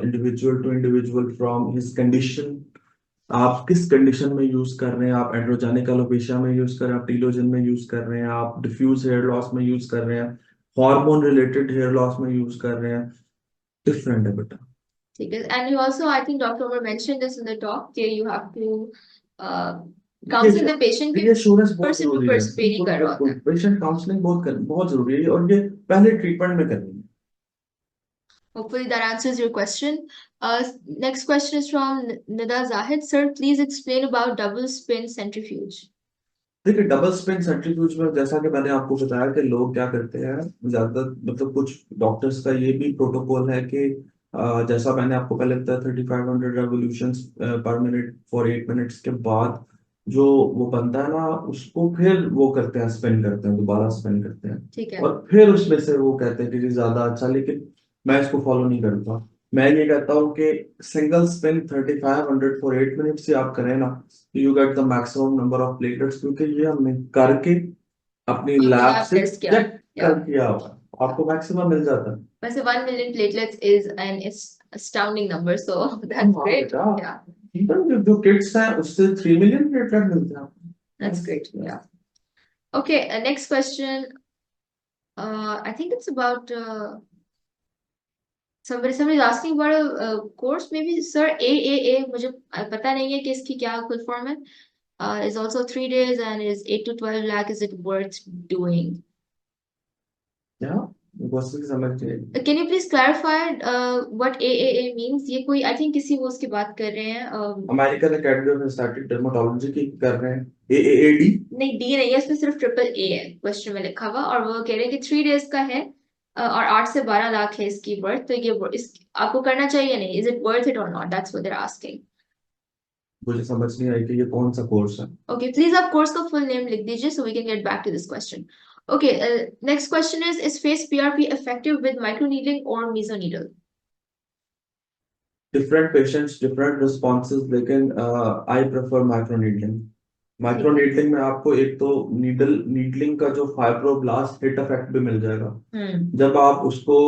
individual to individual, from his condition। आप किस condition में use कर रहे हैं, आप एंड्रोजेनिक एलोपेशिया में यूज कर रहे हैं, आप टीलोजन में यूज कर रहे हैं, आप डिफ्यूज हेयर लॉस में यूज कर रहे हैं, हार्मोन रिलेटेड हेयर लॉस में यूज कर रहे हैं, डिफरेंट है बेटा। ठीक है. And you also, I think Dr. Umar mentioned this in the talk that you have to counsel the patient कि रीअश्योरेंस बहुत person to जरूरी है। person vary कर रहा होता है. पेशेंट काउंसलिंग बहुत जरूरी है, और ये पहले ट्रीटमेंट में करनी है। Hopefully that answers your question. Next question is from Nida Zahid. Sir, please explain about double spin centrifuge. देखिए, डबल स्पिन सेंट्रीफ्यूज में जैसा कि मैंने आपको बताया कि लोग क्या करते हैं, ज्यादा मतलब कुछ डॉक्टर्स का ये भी प्रोटोकॉल है कि जैसा मैंने आपको पहले बताया, 3500 रेवोल्यूशन पर मिनट फॉर 8 मिनट्स के बाद जो वो बनता है ना, उसको फिर वो करते हैं, स्पिन करते हैं, दोबारा स्पिन करते हैं। ठीक है. और फिर उसमें से वो कहते हैं कि जी ज्यादा अच्छा, लेकिन मैं इसको फॉलो नहीं करता। मैं ये कहता हूँ कि सिंगल स्पिन 3500 फॉर 8 मिनट्स से आप करें ना, you get the maximum number of platelets, क्योंकि ये हमने करके अपनी लैब से टेस्ट किया. चेक कर किया हुआ, आपको मैक्सिमम मिल जाता है। वैसे 1 million platelets is an astounding number, so that's हाँ great. बेटा, Yeah, जो किड्स हैं उससे 3 मिलियन प्लेटलेट मिलते हैं आपको। that's great. Yeah. Okay, next question. I think it's about somebody is asking about a course. Maybe sir, AAA. मुझे पता नहीं है कि इसकी क्या full form है. Is also 3 days and is 8 to 12 lakh. Is it worth doing? क्या question समझ गए? Can you please clarify what AAA means? ये कोई I think किसी वो उसकी बात कर रहे हैं. American academy of aesthetic dermatology की कर रहे हैं, AAAD। नहीं, डी नहीं है, इसमें सिर्फ ट्रिपल ए है क्वेश्चन में लिखा हुआ, और वो कह रहे हैं कि 3 days का है और 8 से 12 लाख है इसकी वर्थ. तो ये इस आपको करना चाहिए नहीं? इज इट वर्थ इट और not? That's what they are asking. मुझे समझ नहीं आई कि ये कौन सा कोर्स है। ओके, प्लीज आप कोर्स का फुल नेम लिख दीजिए so we can get back to this question. Okay, next question is face PRP effective with microneedling और mesoneedle? Different patients different responses, लेकिन आई प्रेफर माइक्रोनीडलिंग। माइक्रोनीडलिंग में आपको एक तो नीडलिंग का जो फाइब्रोब्लास्ट हिट इफेक्ट भी मिल जाएगा जब आप उसको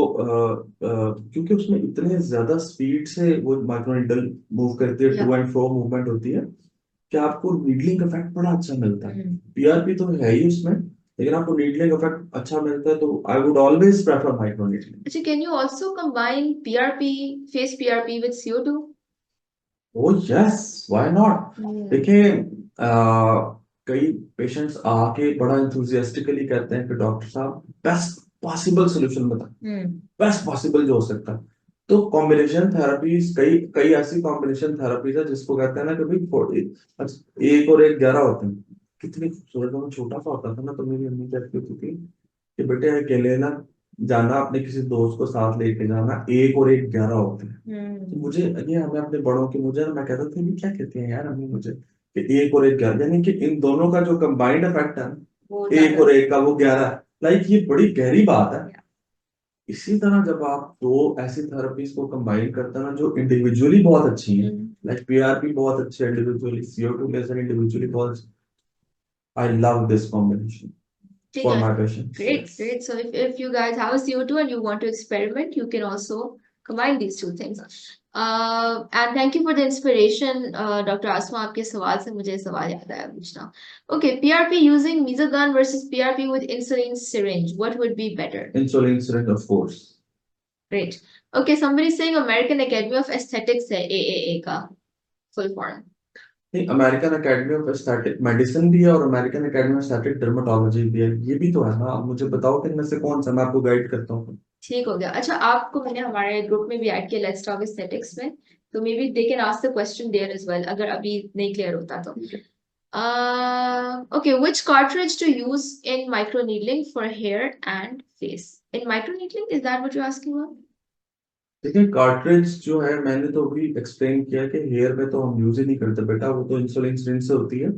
क्योंकि उसमें इतने ज्यादा स्पीड से वो माइक्रोनीडल मूव करती है, टू एंड फ्रो मूवमेंट होती है, कि आपको नीडलिंग इफेक्ट बड़ा अच्छा मिलता है। पीआरपी तो है ही उसमें, लेकिन आपको नीडलिंग इफेक्ट अच्छा मिलता है, तो I would always prefer microneedling. अच्छा, can you also combine PRP, face PRP with CO2? Oh yes, why not. देखिए, कई पेशेंट्स आके बड़ा इंथुजियास्टिकली कहते हैं कि डॉक्टर साहब बेस्ट पॉसिबल सोल्यूशन बताएं, बेस्ट पॉसिबल जो हो सकता है। तो कॉम्बिनेशन थेरापीज, कई कई ऐसी कॉम्बिनेशन थेरापीज है जिसको कहते हैं ना कि भाई 1 और 1 11 होते हैं। कितनी खूबसूरत, मैं छोटा सा होता था ना तो मेरी अम्मी कहती होती थी कि बेटे अकेले ना जाना, अपने किसी दोस्त को साथ लेके जाना, 1 और 1 11 होते हैं। तो मुझे ये, हमें अपने बड़ों की, मुझे ना, मैं कहता था ये क्या कहते हैं यार अम्मी मुझे, कि 1 और 1 11, यानी कि इन दोनों का जो कंबाइंड इफेक्ट है, 1 और 1 का वो 11, लाइक ये बड़ी गहरी बात है। इसी तरह जब आप दो ऐसी थेरेपीज को कंबाइन करते हैं ना जो इंडिविजुअली बहुत अच्छी हैं, लाइक पीआरपी बहुत अच्छी है इंडिविजुअली, CO2 लेजर इंडिविजुअली बहुत, I love this combination for my patients. Great, great. So if you guys have a CO2 and you want to experiment, you can also combine these two things. And thank you for the inspiration, Dr. Asma. आपके सवाल से मुझे सवाल याद आया पूछना. Okay, PRP using Mesogun versus PRP with insulin syringe. What would be better? Insulin syringe, of course. Great. Okay, somebody saying American Academy of Aesthetics है AAA का full form. नहीं, American academy of aesthetic medicine भी है और American academy of aesthetic dermatology भी है, ये भी तो है ना. आप मुझे बताओ कि इनमें से कौन सा, मैं आपको गाइड करता हूँ. ठीक हो गया. अच्छा, आपको मैंने हमारे ग्रुप में भी ऐड किया लेट्स टॉक एस्थेटिक्स में, तो maybe they can ask the question there as well अगर अभी नहीं क्लियर होता तो. Okay, which cartridge to use in microneedling for hair and face? In microneedling, is that what you're asking about? देखिए, cartridge जो है मैंने तो अभी एक्सप्लेन किया कि हेयर पे तो हम यूज ही नहीं करते बेटा, वो तो इंसुलिन सिरिंज से होती है.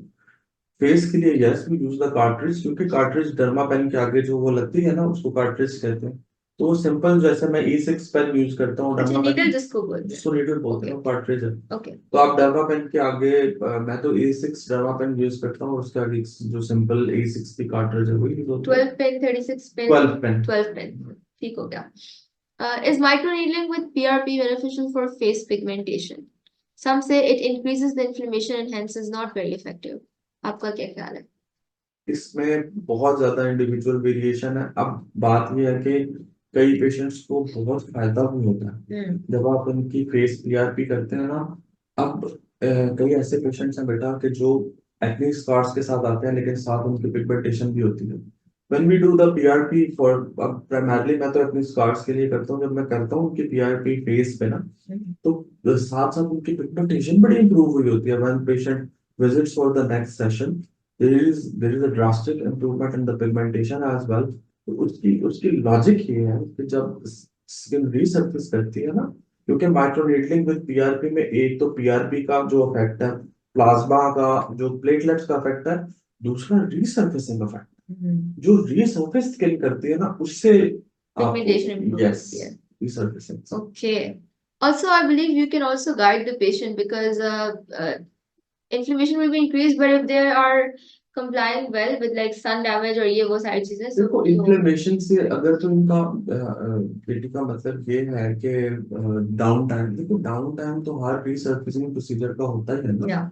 फेस के लिए yes we use the cartridge, क्योंकि कार्ट्रिज डर्मा पेन के आगे जो वो लगती है ना उसको कार्ट्रिज कहते हैं. तो वो सिंपल, जैसे मैं E6 पेन यूज करता हूँ अच्छा, डर्मा नीडल पेन, जिसको बोलते हैं. जिसको नीडल बोलते हैं, Okay, वो कार्ट्रिज है. okay. तो आप डर्मा पेन के आगे मैं तो E6 डर्मा पेन यूज करता हूँ, उसके आगे जो सिंपल E6 की कार्ट्रिज है वही यूज होती है. 12 pin, 36 pin, 12 पेन. 12 pin. ठीक हो गया. Is microneedling with PRP beneficial for face pigmentation? Some say it increases the inflammation and hence is not very effective. आपका क्या ख्याल है? इसमें बहुत ज्यादा इंडिविजुअल वेरिएशन है. अब बात यह है कि कई पेशेंट्स को बहुत फायदा भी होता है जब आप उनकी फेस पीआरपी करते हैं ना. अब कई ऐसे पेशेंट्स हैं बेटा कि जो एक्ने स्कार्स के साथ आते हैं लेकिन साथ उनकी पिगमेंटेशन भी होती है. When we do the PRP for, अब प्राइमरली मैं तो अपने स्कार्स के लिए करता हूँ, जब मैं करता हूँ उनकी पीआरपी फेस पे ना, तो साथ साथ उनकी पिगमेंटेशन बड़ी इंप्रूव हुई होती है. When patient visits for the next session, there is a drastic improvement in the pigmentation as well. तो उसकी लॉजिक ये है कि जब स्किन रीसर्फेस करती है ना, क्योंकि माइक्रोनीडलिंग विद पीआरपी में एक तो पीआरपी का जो इफेक्ट है, प्लाज्मा का जो प्लेटलेट्स का इफेक्ट है, दूसरा रीसर्फेसिंग इफेक्ट. जो रीसर्फेस स्किन करती है ना उससे Pigmentation improves. Yes, Yeah. रीसर्फेसिंग. Okay. Also, I believe you can also guide the patient because inflammation will be increased, but if they are complying well with like sun damage or ये वो सारी चीजें, so देखो, inflammation से अगर तो इनका बेटी का मतलब ये है कि डाउन टाइम, देखो डाउन टाइम तो हर रीसर्फेसिंग प्रोसीजर का होता ही है ना. yeah.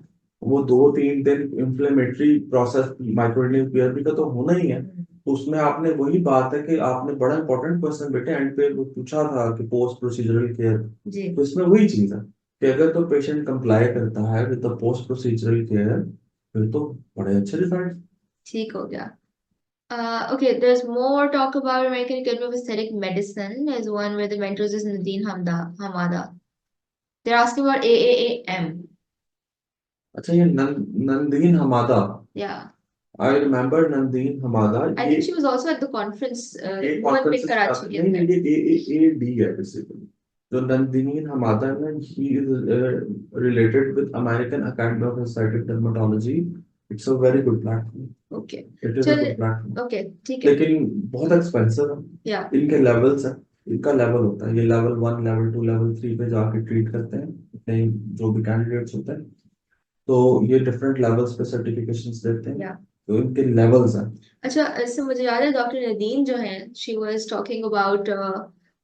वो 2-3 दिन इन्फ्लेमेटरी प्रोसेस माइक्रोनेल पीआरपी का तो होना ही है. तो उसमें आपने वही बात है कि आपने बड़ा इंपॉर्टेंट क्वेश्चन बेटे एंड पे वो पूछा था कि पोस्ट प्रोसीजरल केयर. जी. तो इसमें वही चीज है कि अगर तो पेशेंट कंप्लाई करता है with the post procedural care, फिर तो बड़े अच्छे रिजल्ट. ठीक हो गया. Okay, there's more talk about American Academy of Aesthetic Medicine. There's one where the mentors is Nadine Hamada. They're asking about AAAM. अच्छा, ये नंदीन Hamada. Yeah. I remember नंदीन Hamada. I think she was also at the conference. एक One conference in Karachi. नहीं नहीं, ये AAAD है basically. जो नंदीन Hamada है ना, he is related with American Academy of Aesthetic Dermatology. It's a very good platform. Okay. It is a good platform. Okay, ठीक है. लेकिन बहुत एक्सपेंसिव है. Yeah. इनके लेवल्स है, इनका लेवल होता है, ये लेवल 1, लेवल 2, लेवल 3 पे जाके ट्रीट करते हैं अपने जो भी कैंडिडेट्स होते हैं. तो ये डिफरेंट लेवल्स पे सर्टिफिकेशंस देते हैं. Yeah. तो इनके लेवल्स हैं. अच्छा, इससे मुझे याद है डॉक्टर नदीन जो है, she was talking about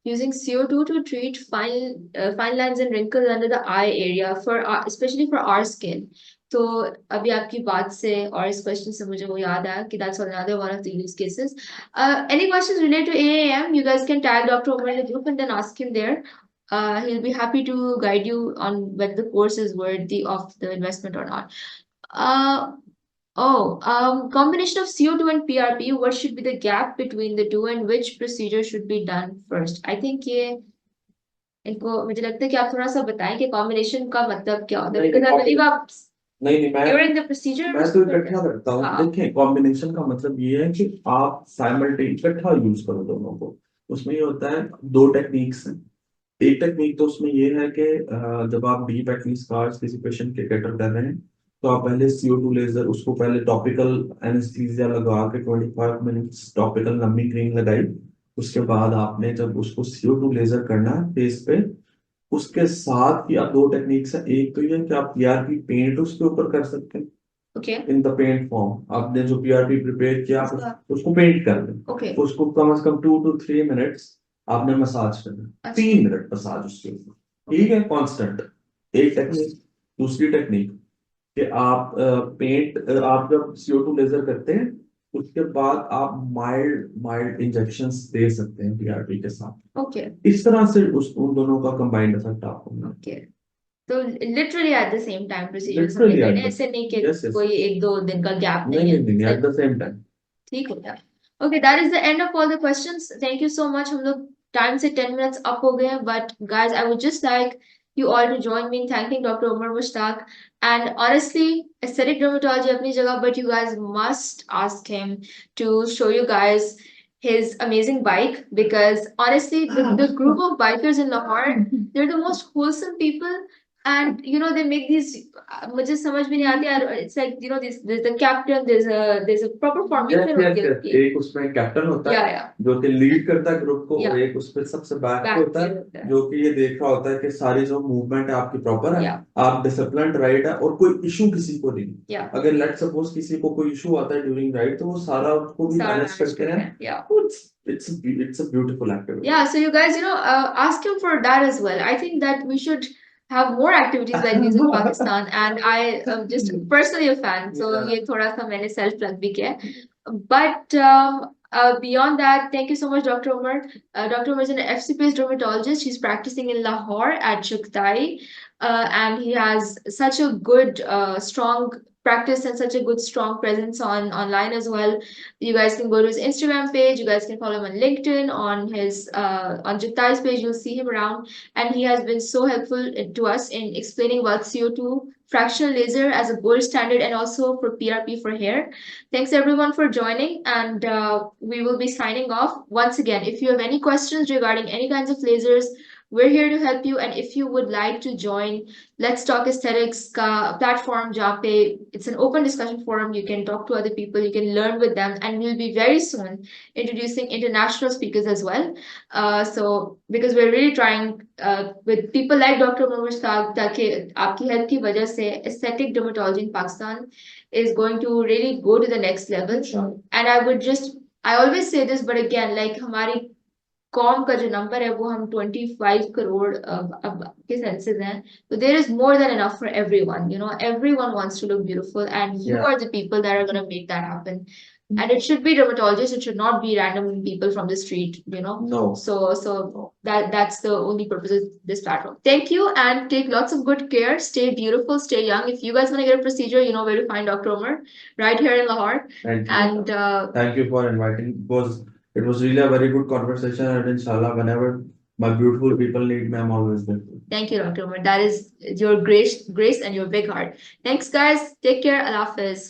using CO2 to treat fine lines and wrinkles under the eye area for especially for our skin. तो अभी आपकी बात से और इस क्वेश्चन से मुझे वो याद आया कि that's another one of the use cases. Any questions related to AAM, you guys can tag Dr. Omar in the group and then ask him there. He'll be happy to guide you on whether the course is worthy of the investment or not. Combination of CO2 and PRP, what should be the gap between the two and which procedure should be done first? I think ये इनको मुझे लगता है कि आप थोड़ा सा बताएं कि कॉम्बिनेशन का मतलब क्या होता है, because I believe आप नहीं मैं during the procedure मैं तो इकट्ठा करता हूँ. हाँ. देखिए, कॉम्बिनेशन का मतलब ये है कि आप साइमल्टेनियस इकट्ठा यूज करो दोनों को. उसमें ये होता है 2 टेक्निक्स हैं. एक टेक्निक तो उसमें ये है कि जब आप डीप एक्ने स्कार्स किसी पेशेंट के कैटर कर रहे हैं, तो आप पहले CO2 लेजर, उसको पहले टॉपिकल एनेस्थीसिया लगा के 25 मिनट्स टॉपिकल लंबी क्रीम लगाई. उसके बाद आपने जब उसको CO2 लेजर करना है फेस पे, उसके साथ ही आप 2 टेक्निक्स है. एक तो ये कि आप पीआरपी पेंट उसके ऊपर कर सकते हैं. Okay. In the paint form आपने जो पीआरपी प्रिपेयर किया उसको पेंट कर दें. Okay. उसको कम से कम 2 to 3 मिनट्स आपने मसाज करना, अच्छा 3 मिनट मसाज उसके ऊपर, ठीक है, कांस्टेंट। एक टेक्निक। दूसरी टेक्निक कि आप पेंट, आप जब CO2 लेजर करते हैं उसके बाद आप माइल्ड माइल्ड इंजेक्शंस दे सकते हैं PRP के साथ। ओके इस तरह से उन दोनों का कंबाइंड इफेक्ट आपको मिलेगा। ओके तो literally at the same time procedures हमें लिटरली करने एट हैं, ऐसे नहीं कि यस यस, कोई 1-2 दिन का गैप नहीं नहीं है, नहीं नहीं, It's at the same time. ठीक हो गया। Okay that is the end of all the questions, thank you so much. हम लोग टाइम से 10 मिनट्स अप हो गए हैं, but guys I would just like you all to join me in thanking Dr. Umar Mushtaq. And honestly, aesthetic dermatology अपनी जगह, but you guys must ask him to show you guys his amazing bike, because honestly, the group of bikers in Lahore, they're the most wholesome people. And you know they make these मुझे समझ में नहीं आती यार, it's like you know this there's the captain, there's a proper yes formation yes होती है yes, उसकी। एक उसमें कैप्टन होता है या जो कि लीड करता है ग्रुप को, या और एक उसमें सबसे बैक पे बैक होता पे है होता है जो कि ये देख रहा होता है कि सारी जो मूवमेंट है आपकी प्रॉपर है, या आप डिसिप्लिन राइड है, और कोई इशू किसी को नहीं। या अगर लेट सपोज किसी को कोई इशू आता है ड्यूरिंग राइड, तो वो सारा उसको भी सारा मैनेज मैनेज करके करते ना, हैं या it's a beautiful activity. Yeah, so you guys, ask him for that as well. I think that we should have more activities like these in Pakistan, and I am just personally a fan. So Yeah. ये थोड़ा सा मैंने self plug भी किया है. But beyond that, thank you so much, Dr. Umar. Dr. Umar is an FCPS dermatologist. He's practicing in Lahore at Chuktai, and he has such a good, strong practice and such a good, strong presence on online as well. You guys can go to his Instagram page. You guys can follow him on LinkedIn, on his on Juktai's page. You'll see him around, and he has been so helpful to us in explaining about CO2 fractional laser as a gold standard, and also for PRP for hair. Thanks everyone for joining, and we will be signing off once again. If you have any questions regarding any kinds of lasers, we're here to help you. And if you would like to join Let's Talk Aesthetics का platform जहाँ पे it's an open discussion forum, you can talk to other people, you can learn with them, and we'll be very soon introducing international speakers as well. So because we're really trying with people like Dr. Umar Mushtaq, ताकि आपकी help की वजह से aesthetic dermatology in Pakistan is going to really go to the next level. And I always say this, but again, like हमारी com का जो number है वो हम 25 करोड़ अब के सेंसेस हैं, तो there is more than enough for everyone, everyone wants to look beautiful, and you Yeah. are the people that are going to make that happen. And it should be dermatologists, it should not be random people from the street. No. So that's the only purpose of this platform. Thank you, and take lots of good care, stay beautiful, stay young. If you guys want to get a procedure, you know where to find Dr. Umar, right here in Lahore. Thank you. And Thank you for inviting. It was really a very good conversation, and inshallah, whenever my beautiful people need me, I'm always there. thank you, Dr. Umar. That is your grace and your big heart. Thanks, guys. Take care. Allah Hafiz.